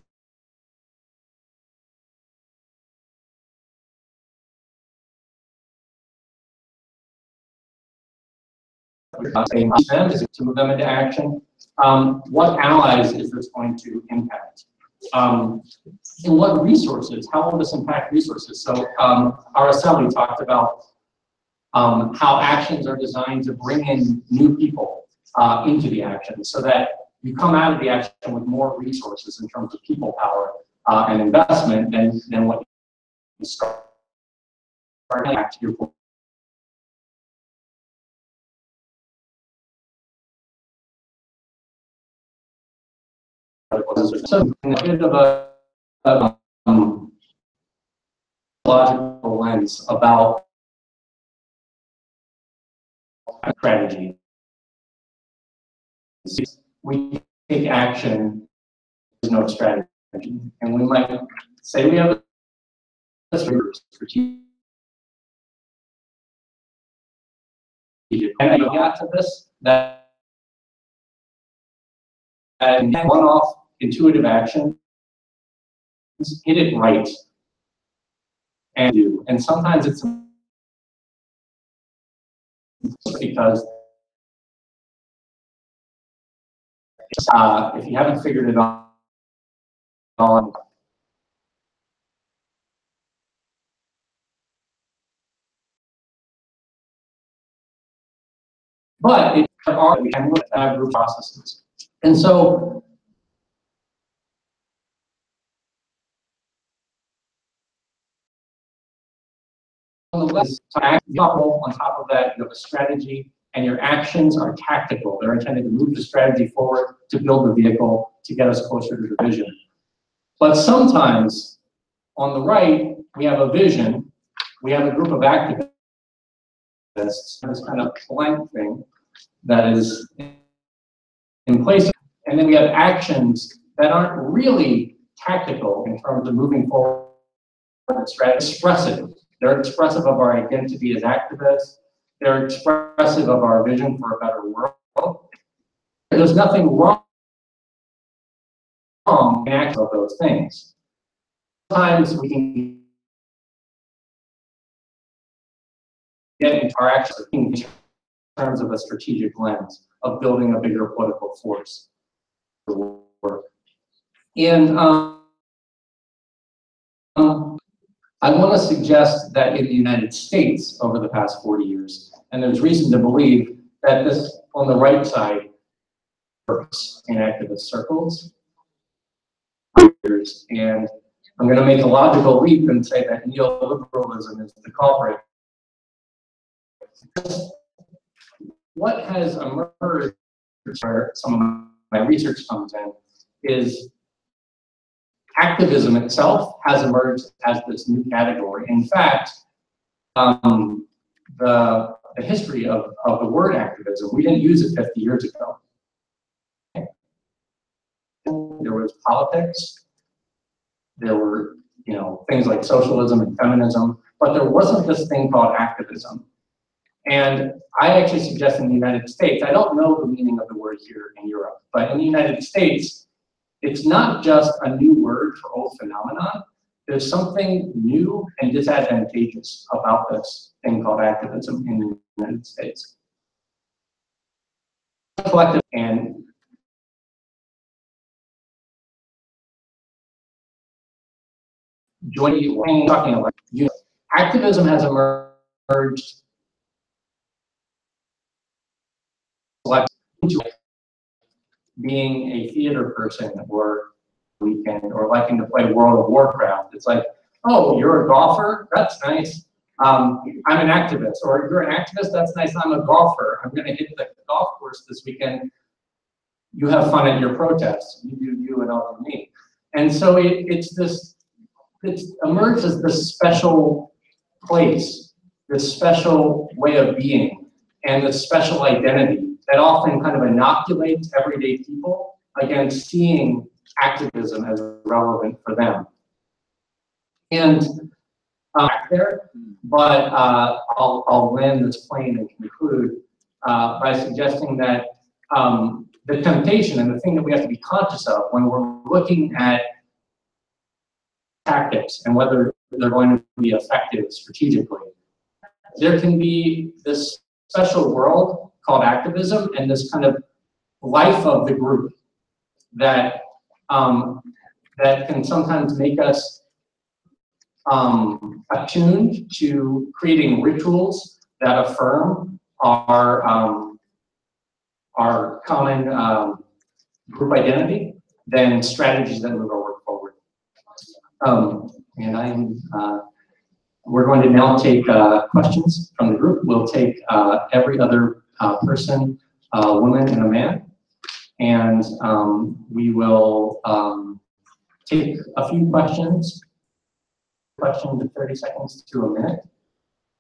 them is to move them into action. What allies is this going to impact? And what resources? How will this impact resources? So Araceli talked about how actions are designed to bring in new people into the action so that you come out of the action with more resources in terms of people power and investment than what you start at your point. So a bit of a logical lens about strategy. We take action, there's no strategy. And we might say we have a strategic. And I got to this, that one-off intuitive action, hit it right. And sometimes it's because if you haven't figured it out, but it already can look at group processes. And so on the list, on top of that, you have a strategy, and your actions are tactical. They're intended to move the strategy forward, to build the vehicle, to get us closer to the vision. But sometimes, on the right, we have a vision, we have a group of activists, this kind of blank thing that is in place, and then we have actions that aren't really tactical in terms of moving forward. Expressive. They're expressive of our identity as activists. They're expressive of our vision for a better world. There's nothing wrong in action of those things. Sometimes we can get into our action in terms of a strategic lens of building a bigger political force. And I want to suggest that in the United States over the past 40 years, and there's reason to believe that this on the right side works in activist circles. And I'm going to make a logical leap and say that neoliberalism is the culprit. What has emerged, where some of my research comes in, is activism itself has emerged as this new category. In fact, the history of the word activism, we didn't use it 50 years ago. There was politics, there were things like socialism and feminism, but there wasn't this thing called activism. And I actually suggest in the United States, I don't know the meaning of the word here in Europe, but in the United States, it's not just a new word for old phenomenon. There's something new and disadvantageous about this thing called activism in the United States. Collective and joining, talking about activism has emerged being a theater person or weekend or liking to play World of Warcraft. It's like, oh, you're a golfer? That's nice. I'm an activist. Or you're an activist? That's nice. I'm a golfer. I'm going to hit the golf course this weekend. You have fun at your protests. You do you and I'll do me. And so it's emerged as this special place, this special way of being, and this special identity that often kind of inoculates everyday people against seeing activism as relevant for them. And back there, but I'll land this plane and conclude by suggesting that the temptation and the thing that we have to be conscious of when we're looking at tactics and whether they're going to be effective strategically, there can be this special world called activism and this kind of life of the group that that can sometimes make us attuned to creating rituals that affirm our common group identity than strategies that move our work forward. And we're going to now take questions from the group. We'll take every other person, a woman and a man, and we will take a few questions to 30 seconds to a minute,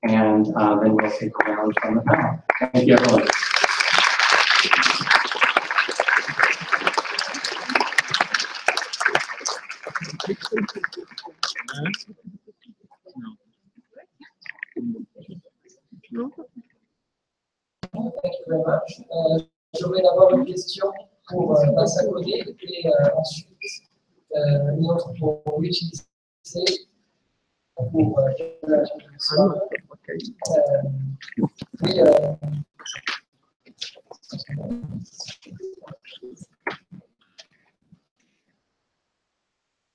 and then we'll take a round from the panel. Thank you, everyone. Thank you very much. J'aurais d'abord une question pour Vincent Caudet et ensuite une autre pour utiliser pour la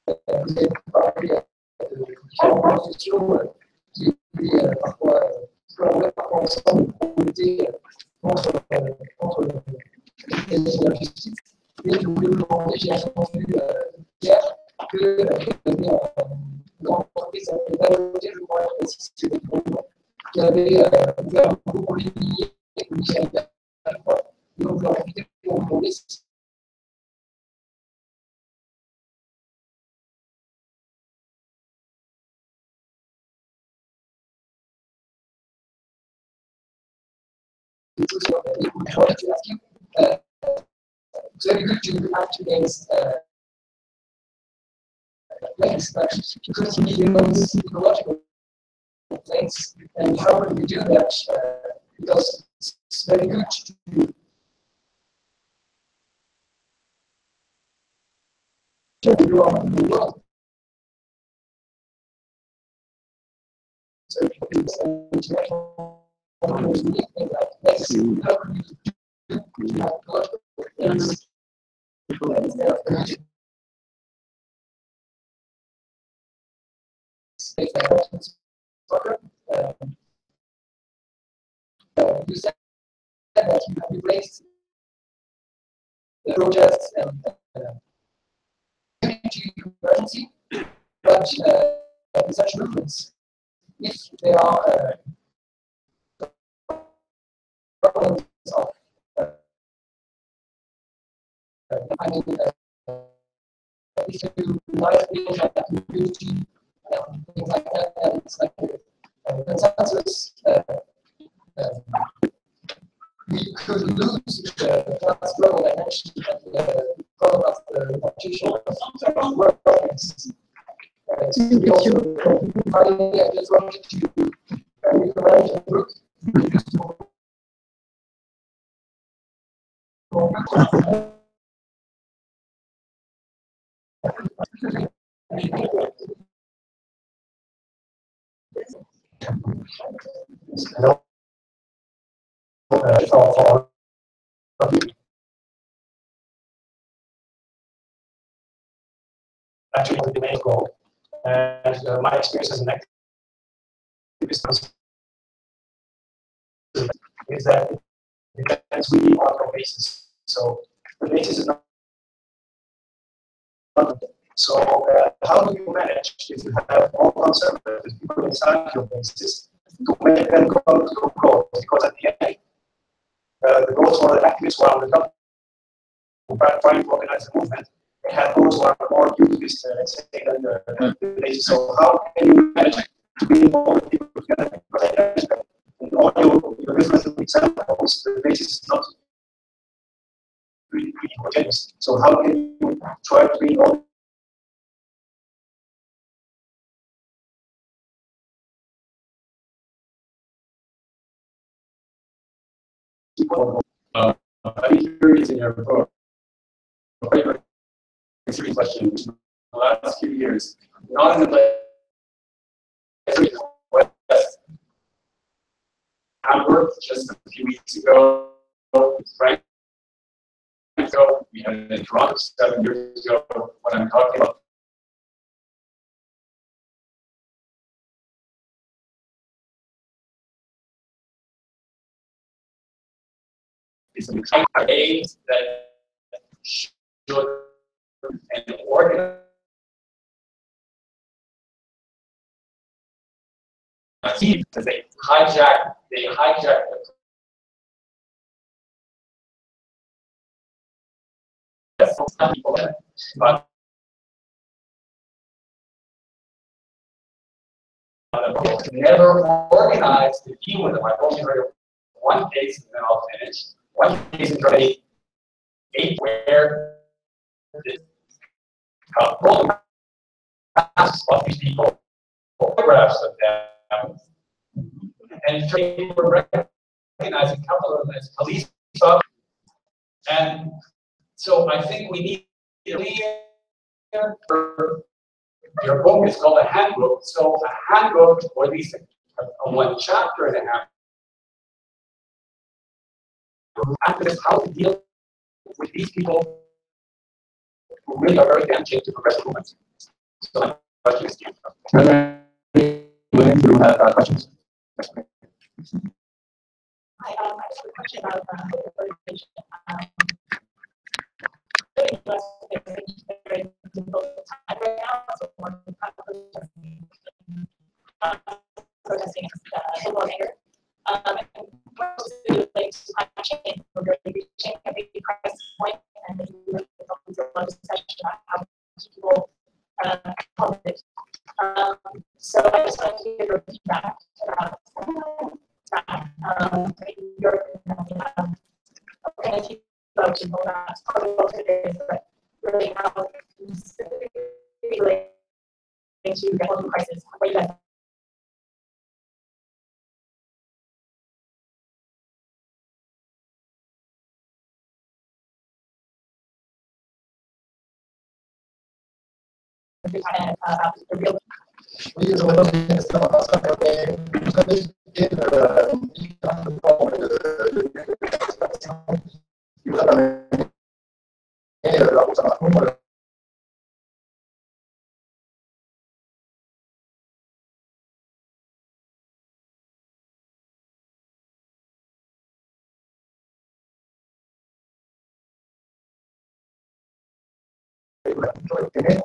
vous avez parlé de différentes professions qui étaient parfois ensemble pour lutter contre la justice. Et je voulais vous demander, j'ai entendu hier qu'il y avait une grande entreprise qui avait validé, je crois, qui avait ouvert un groupe pour les miniers et le Nigeria. Et donc, je leur ai pour vous demander si I wanted to ask you, it's very good to act against things, but because you need those ecological things, and how would we do that? Because it's very good to do all the world. So it's international. You said that you have replaced the protests and emergency, but in such movements, if there are problems of, I mean, if you like being a community and things like that, and it's like a consensus, we could lose the class struggle I mentioned at the problem of the partition of workers. We also, finally, I just wanted to recommend a book. Actually, the main goal, and my experience as an activist is that it depends really on your basis. So the basis is not. So how do you manage if you have all conservative people inside your basis to make them go to your goals? Because at the end, the goals for the activists who are on the top, who are trying to organize the movement, they have goals who are more utilist, let's say, than the basis. So how can you manage to be involved with people together? Because in all your different examples, the basis is not really homogeneous. So how can you try to be involved? I'm curious in your book, serious question, the last few years, not in the I worked just a few weeks ago right? So, you know, in Toronto 7 years ago, when I'm talking about is some kind of aids that should and organize because they hijack the people in it. But never organized to deal with them. I've only heard of one case, and then I'll finish. One case in 2008 where photographs of these people, photographs of them, and they were recognizing a couple of them as police officers. And so I think we need your book is called a handbook. So a handbook, or at least a one chapter and a half, after how to deal with these people who really are very damaging to progressive movements. So my question is, do you have questions? Hi, I have a question about organization. Very difficult time right now, so one protesting football anger. Like climate change, we're going to be reaching a big crisis point, and then we have a lot of discussion about how people help it. So I just wanted to give your feedback about your kind of folks and all that. Probably most of it is, but really how relating to the health crisis, what you guys. Oui, j'aurais pas une question à ça, mais vous savez,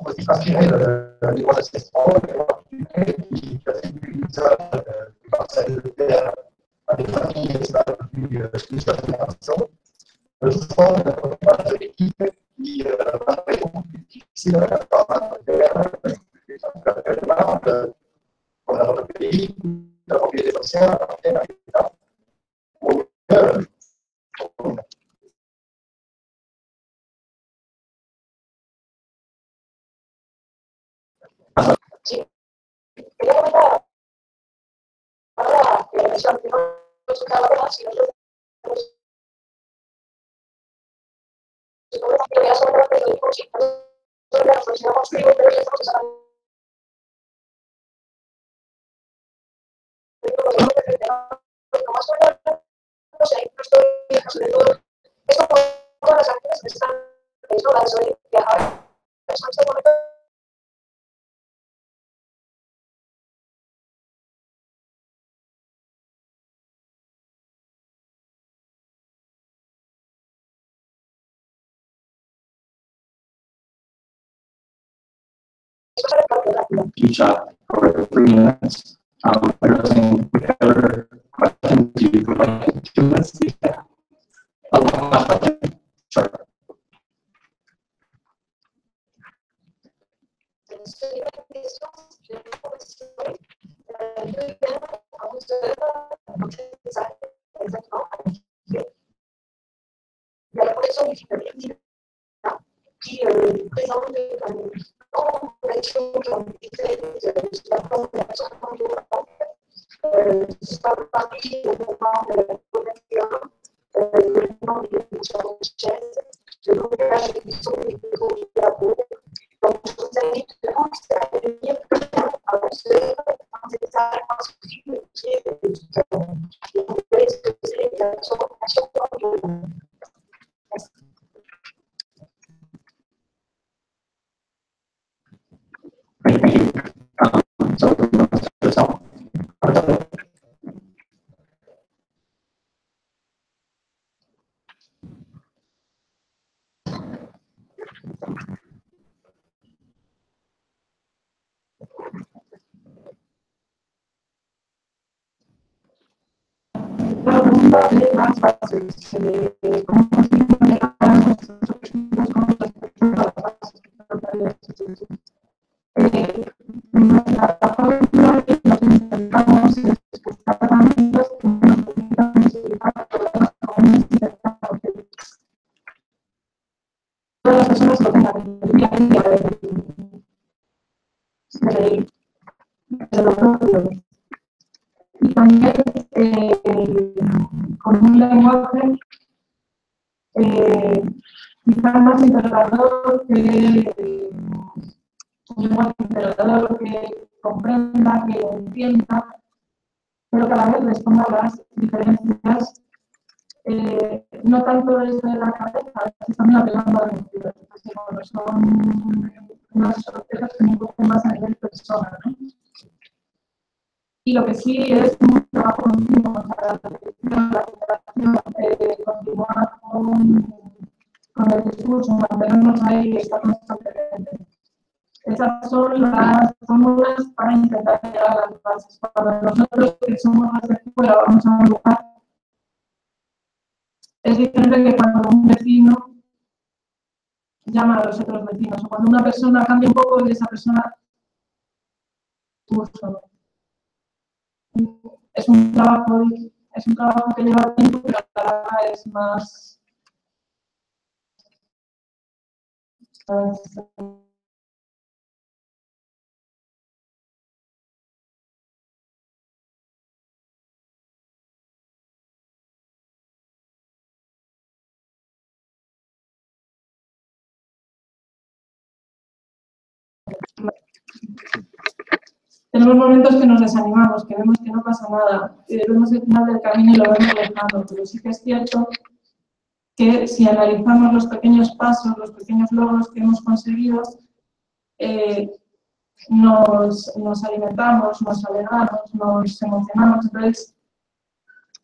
aussi inspiré des processus qui parcelles de terre à des familles plus génération. Je sens une équipe qui va être beaucoup plus difficile à faire dans notre pays, la propriété sociale appartient à l'État. Each for 3 minutes. Addressing whichever questions you would like 2 minutes. Sure. La protection du public qui présente dans l'action qui ont été créées de la forme de l'action par partie du mouvement de la population, le mouvement de richesse, le blocage des questions de la peau. Donc, je vous invite à venir à observer dans ces salles construites et vous verrez ce que c'est l'action de más bases, de cómo conseguimos llegar a nuestros objetivos con respecto a las bases la fórmula que nos intentamos es buscar herramientas que nos permitan utilizar problemas comunes y cercanos. Todas las personas lo tengan en el día a día de los propios. Y también con un lenguaje quizás más integrador que un lenguaje integrador que comprenda, que entienda, pero que a la vez responda a las diferencias, no tanto desde la cabeza, sino también apelando a la emoción. Bueno, son unas sorpresas que me gustan más a nivel persona, ¿no? Y lo que sí es un trabajo continuo, la cooperación continuar con el discurso, mantenernos ahí y estar constantemente. Esas son las fórmulas para intentar llegar a las bases. Para nosotros que somos las de fuera, vamos a un lugar. Es diferente que cuando un vecino llama a los otros vecinos, o cuando una persona cambia un poco y esa persona curso. Es un trabajo que lleva tiempo, pero cada vez es más tenemos momentos que nos desanimamos, que vemos que no pasa nada, vemos el final del camino y lo vemos lejano, pero sí que es cierto que si analizamos los pequeños pasos, los pequeños logros que hemos conseguido, nos alimentamos, nos alegramos, nos emocionamos, entonces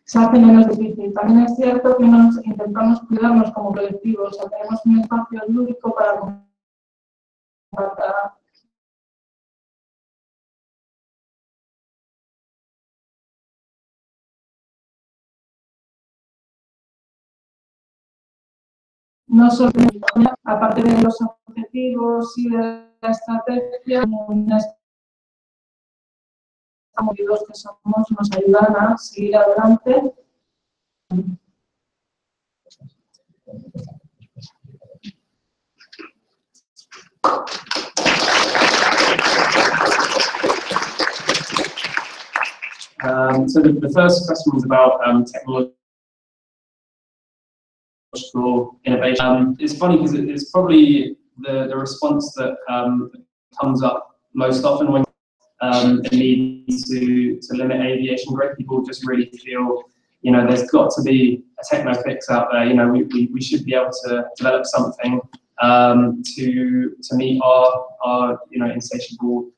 se hace menos difícil. También es cierto que nos intentamos cuidarnos como colectivos, o sea, tenemos un espacio lúdico para no solo, aparte de los objetivos y de la estrategia, unas motivos que somos nos ayudan a seguir adelante. So the first question was about technological innovation. It's funny because it's probably the response that comes up most often when the need to limit aviation growth. People just really feel, you know, there's got to be a techno fix out there. You know, we should be able to develop something to meet our you know, insatiable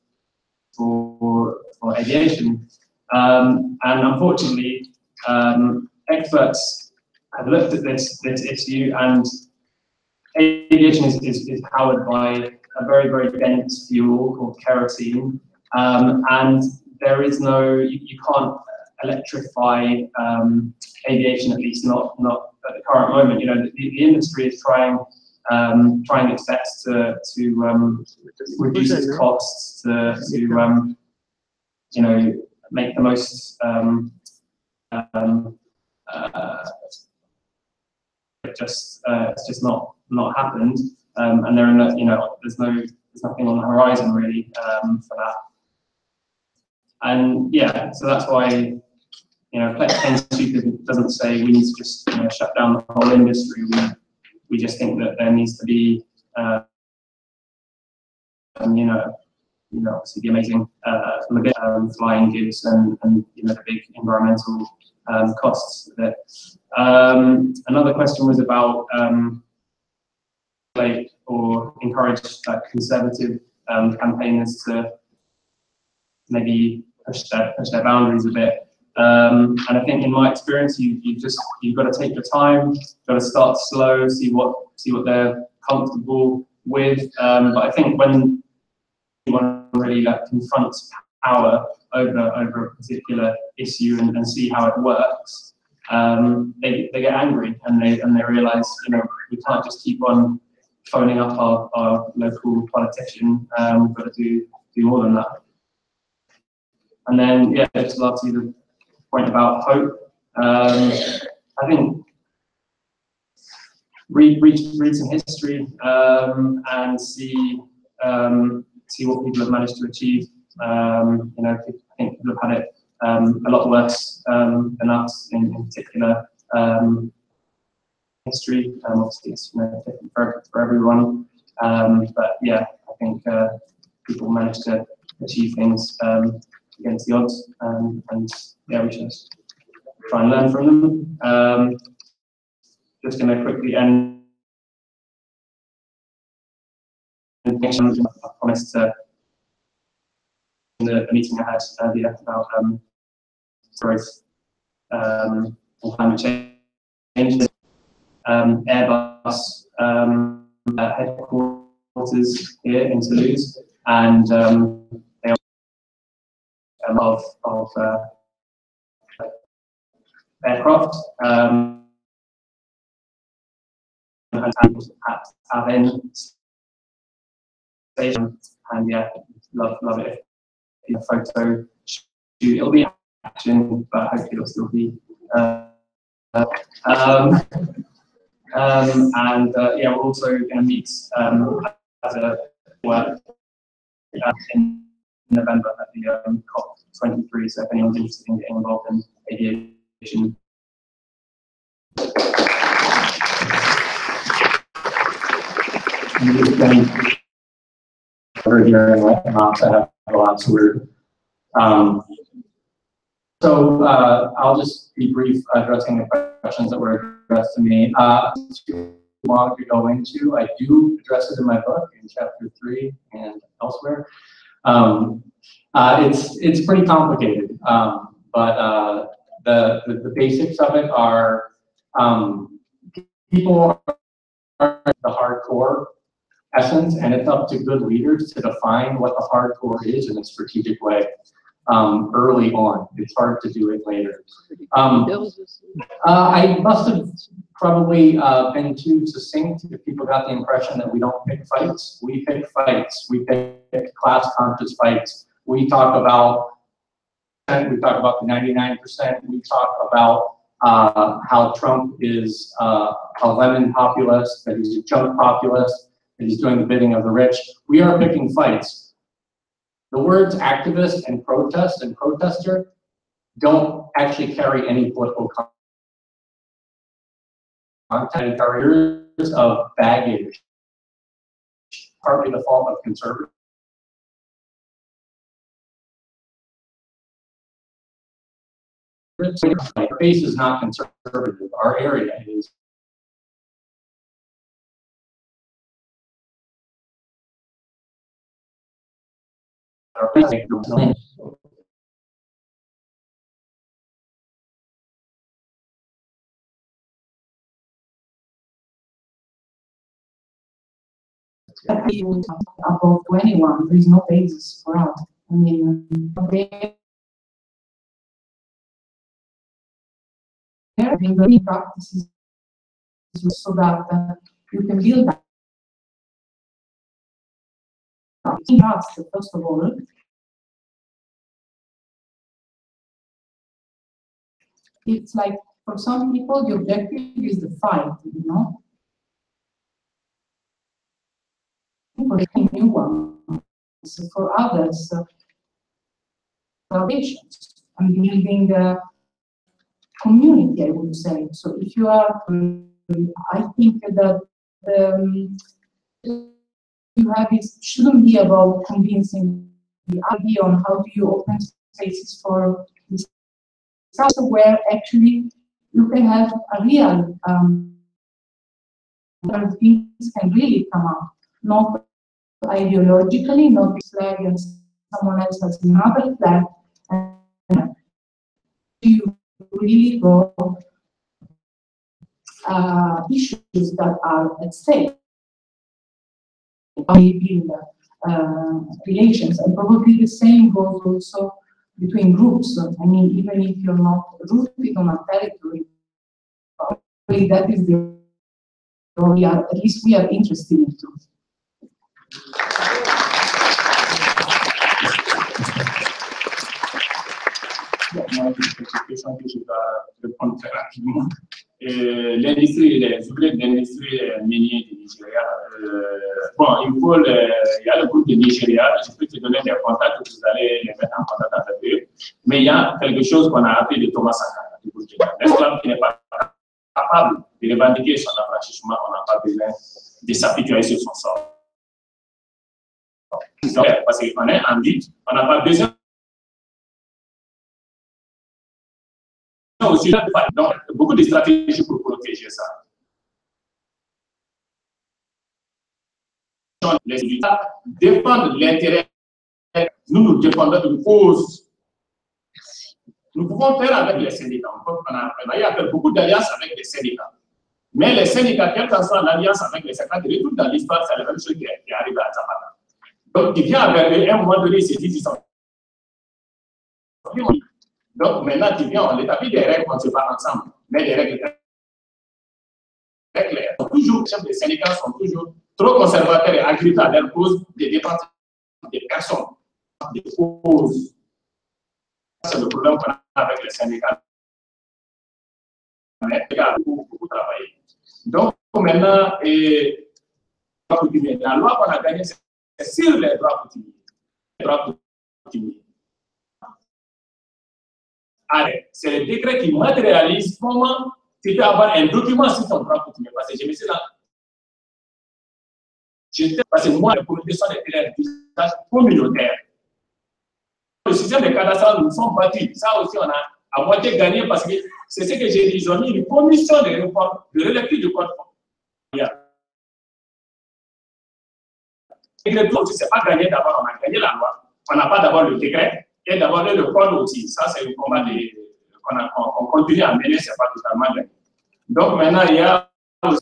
for aviation. And unfortunately, experts have looked at this issue, and aviation is powered by a very, very dense fuel called kerosene, and there is no, you can't electrify aviation, at least not at the current moment. You know, the industry is trying its best to reduce its costs, to you know, make the most it's just not happened, and there are no, you know, there's nothing on the horizon really for that. And yeah, so that's why, you know, Flex 10 doesn't say we need to just, you know, shut down the whole industry. We just think that there needs to be you know, obviously the amazing flying gives and you know, the big environmental costs of it. Another question was about or encourage conservative campaigners to maybe push their boundaries a bit. And I think in my experience, you've got to take your time, got to start slow, see what they're comfortable with. But I think when anyone really confronts power over a particular issue and see how it works, they get angry and they realize, you know, we can't just keep on phoning up our local politician. We've got to do more than that. And then, yeah, just lastly, the point about hope. I think read some history and see what people have managed to achieve. You know, I think people have had it a lot worse than us in particular. History, obviously, it's, you know, different for everyone. But yeah, I think people manage to achieve things against the odds, and yeah, we should try and learn from them. Just going to quickly end. I promised in the meeting I had earlier about growth and climate change. Airbus headquarters here in Toulouse, and they are of aircraft and at Avon station, and yeah, love it. In a photo shoot, it'll be action, but hopefully it'll still be. And yeah, we're also going to meet as a work in November at the COP23. So if anyone's interested in getting involved in aviation. I'm just going over here and let Max have a lot to word. So I'll just be brief addressing the questions that were addressed to me. Too long to go into. I do address it in my book in chapter 3 and elsewhere. It's pretty complicated, but the basics of it are people are the hardcore essence, and it's up to good leaders to define what the hardcore is in a strategic way. Early on, it's hard to do it later. I must have probably been too succinct if people got the impression that we don't pick fights. We pick fights. We pick class-conscious fights. We talk about the 99%. We talk about how Trump is a lemon populist, that he's a junk populist, that he's doing the bidding of the rich. We are picking fights. The words activist and protest and protester don't actually carry any political content. Carriers of baggage, partly the fault of conservatives. Our base is not conservative. Our area is. Above 21, there is no basis for us. I mean, there have been many practices so that you can build that. Trust, first of all. It's like, for some people, the objective is the fight, you know? For the new one, so for others, salvations and building a community, I would say. So if you are, I think that you have it shouldn't be about convincing the idea on how do you open spaces for this, where actually you can have a real where things can really come up, not ideologically, not this flag and someone else has another flag, and you really go issues that are at stake. Build relations, and probably the same goes also between groups. I mean, even if you're not rooted on a territory, that is the role, at least we are interested in too. Moi, j'ai une question que je dois répondre très rapidement. L'industrie, les ouvriers de l'industrie minière du Nigeria, bon, il y a le groupe de Nigeria, je peux te donner des contacts, vous allez les mettre en contact avec eux, mais il y a quelque chose qu'on a appelé le Thomas Sankara, l'esclave qui n'est pas capable de revendiquer son affranchissement, on n'a pas besoin de s'apitoyer sur son sort. Parce qu'on est en lutte, on n'a pas besoin aussi, donc, beaucoup de stratégies pour protéger ça. Les États défendent l'intérêt, nous défendons une cause. Nous pouvons faire avec les syndicats. Il y a beaucoup d'alliances avec les syndicats. Mais les syndicats, quelle que soit l'alliance avec les syndicats, tout dans l'histoire, c'est la même chose qui est arrivée à Zapata. Donc, il vient avec eux, un moment donné, il se dit, ils sont. Donc maintenant, tu viens, on établit des règles, on se bat ensemble, mais des règles très claires. Toujours, les chefs des syndicats sont toujours trop conservateurs et agrippés à leur cause des dépenses des personnes, des causes. C'est le problème qu'on a avec les syndicats. Mais les gars, beaucoup travaillé. Donc maintenant, la loi qu'on a gagnée, c'est sur les droits coutumiers. Les droits coutumiers. C'est le décret qui matérialise comment tu peux avoir un document sur ton droit coutumier. Parce que je me suis là. Parce que moi, les communautés sont des terrains d'usage communautaire. Le système de cadastre, nous sommes battus. Ça aussi, on a à moitié gagné parce que c'est ce que j'ai dit. Ils ont mis une commission de réforme, de relecture du code. Et le tout, c'est pas gagné d'abord, on a gagné la loi. On n'a pas d'abord le décret. Et d'abord le code aussi, ça c'est le combat qu'on continue à mener, ce n'est pas totalement gagné. Donc maintenant, il y a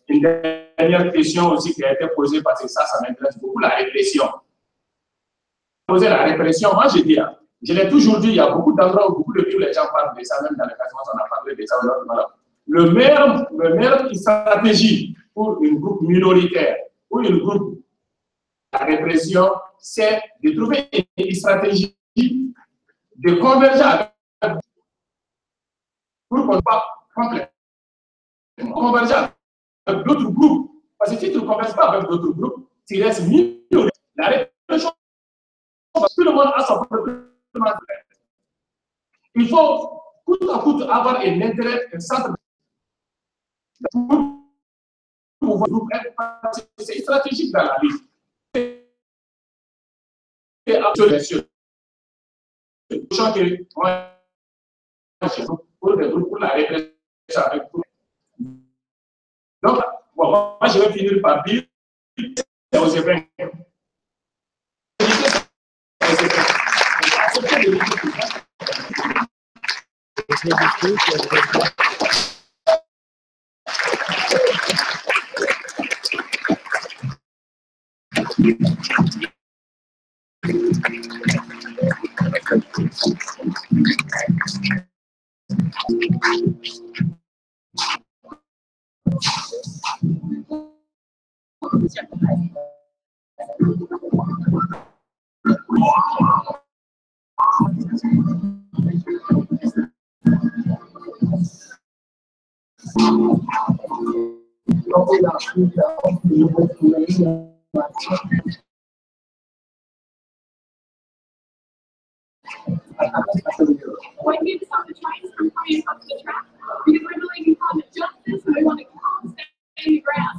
une dernière question aussi qui a été posée parce que ça m'intéresse beaucoup, la répression. Poser la répression, moi je dis, je l'ai toujours dit, il y a beaucoup d'endroits où beaucoup de pays, les gens parlent de ça, même dans les Casamance, on a parlé de ça. Le meilleur stratégie pour une groupe minoritaire ou une groupe de répression, c'est de trouver une stratégie de converger avec pour qu'on soit complètement converger avec d'autres groupes. Parce que si tu ne converges pas avec d'autres groupes, tu restes minoritaire. La répression, tout le monde a son propre. Il faut coûte à coûte avoir un intérêt, un centre pour pouvoir c'est stratégique dans la vie. Et absolument. Pour la répression avec tout. Donc, bon, moi, je vais finir par dire c'est aux États. When you decide to try something, how you come to the track? Because we're really in climate justice and we want to come stay in the grass.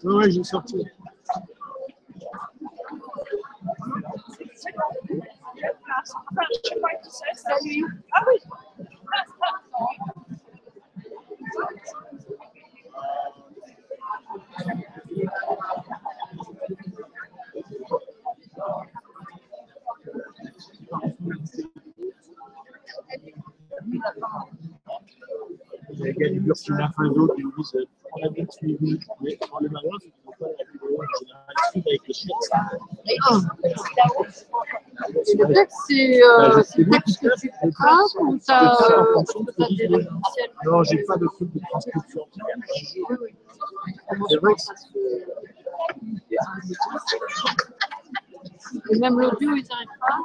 Ouais, j'ai sorti. Ah oui. Il y a des gars du Burkina Faso qui me disent on a bien suivi, mais dans le Maroc, ils ne font pas la vidéo en général, ils suivent avec les chiens. Et le texte, c'est le texte que tu traces ou tu as des logiciels? Non, j'ai pas de truc de transcription. Oui, oui. C'est vrai que et même l'audio, ils n'arrivent pas.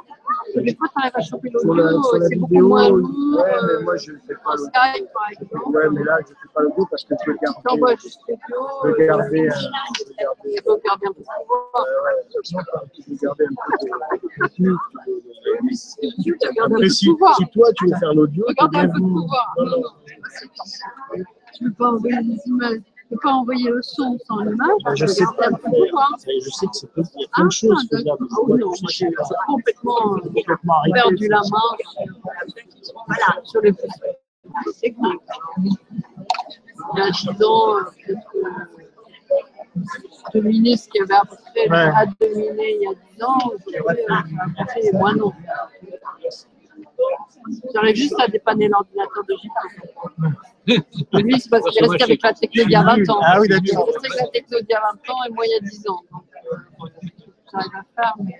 Des fois, tu arrives à choper sur la l'audio, c'est beaucoup vidéo, moins ouais, lourd. mais moi je ne fais pas En Skype, par exemple. Ouais, mais là je ne fais pas l'audio parce que je veux garder. T'envoies juste l'audio. Je veux garder. Tu peux garder un peu de pouvoir. Je veux garder un peu de technique. Après, si toi tu veux faire l'audio, regarde un peu de pouvoir. Non, non. Tu ne peux pas envoyer les images. Tu ne peux pas envoyer le son sans l'image. Je sais pas. Je sais que c'est il y a plein de choses faisables. Non, j'ai complètement perdu la main sur les techniques. Il y a 10 ans, dominer ce qu'il y avait à peu près à dominer il y a 10 ans, moi non. J'arrive juste à dépanner l'ordinateur de Gilles. Lui, c'est parce qu'il est resté avec la techno d'il y a 20 ans. Ah oui, il est d'accord. resté avec la techno d'il y a 20 ans et moi il y a 10 ans. Donc, j'arrive à faire, mais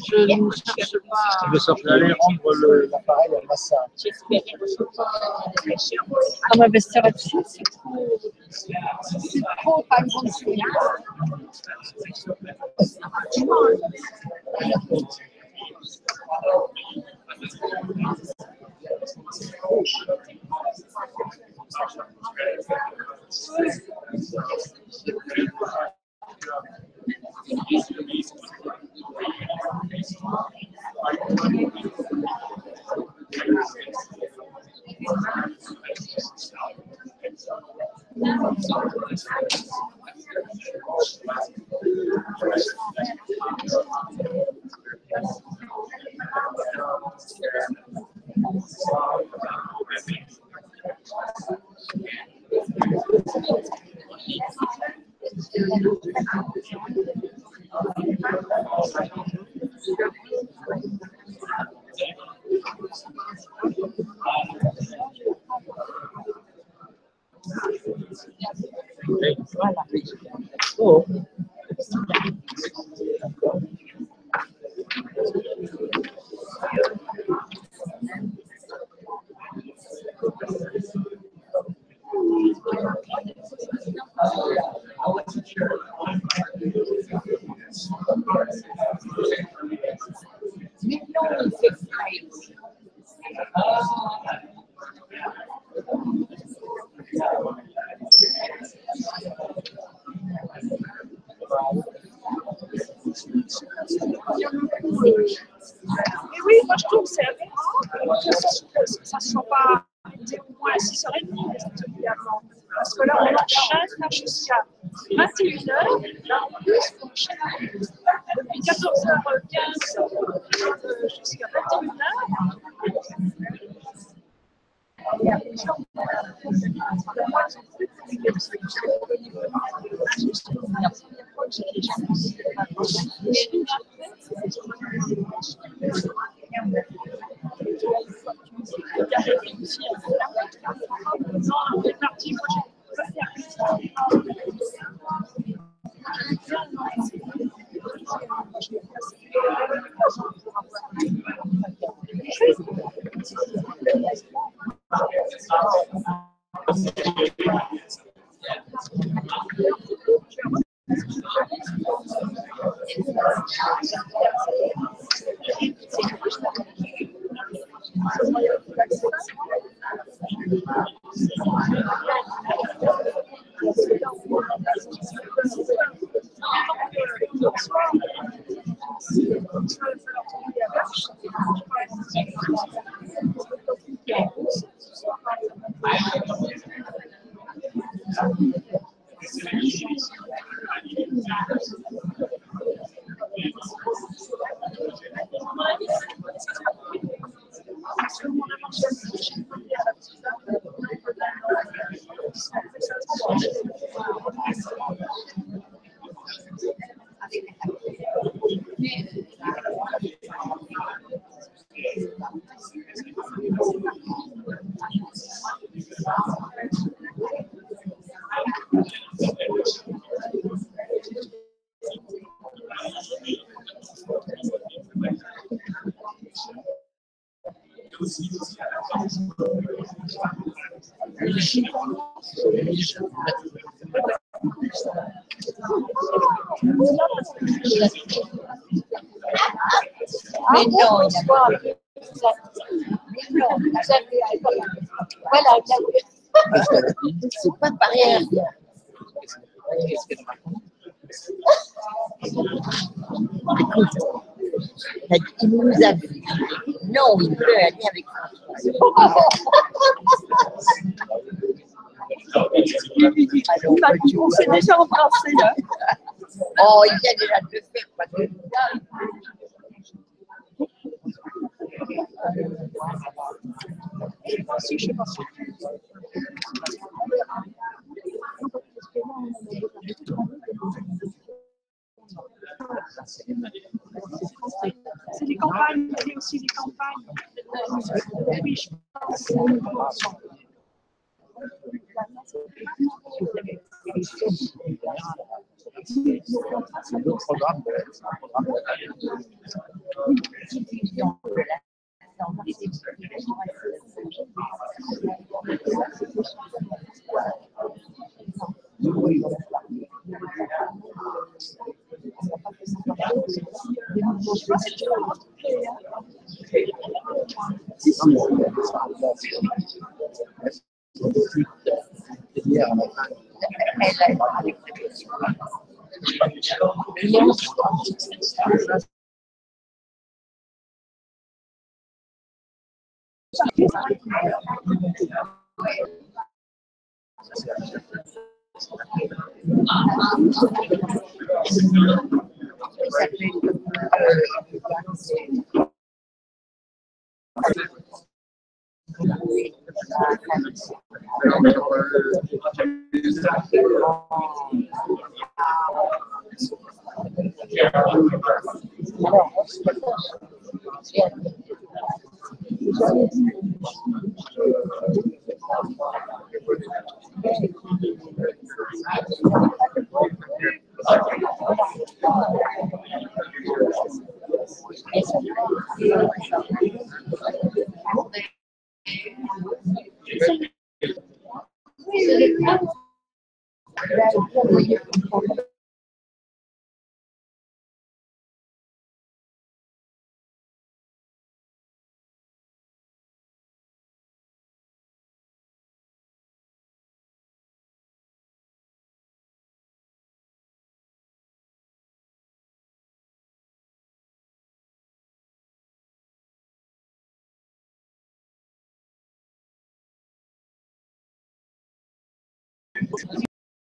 je ne cherche pas. Je vais aller rendre l'appareil à Massa. À m'investir là-dessus, c'est trop pas une grande chose. Oh. Mais oui, moi je trouve que c'est aberrant que ça ne soit pas au moins à 6h30 les ateliers avant. Parce que là, on enchaîne jusqu'à 21h. On enchaîne depuis 14h15 jusqu'à 21h. Mais non, il n'a pas. Mais non, vous avez. Voilà, c'est pas pareil. Écoute, il nous a dit non, il veut aller avec François. Il m'a dit, on s'est déjà embrassé là. Oh, il vient déjà de le faire, parce que je sais pas. C'est les campagnes, il y a aussi les campagnes. Oui, je pense. C'est d'autres programmes.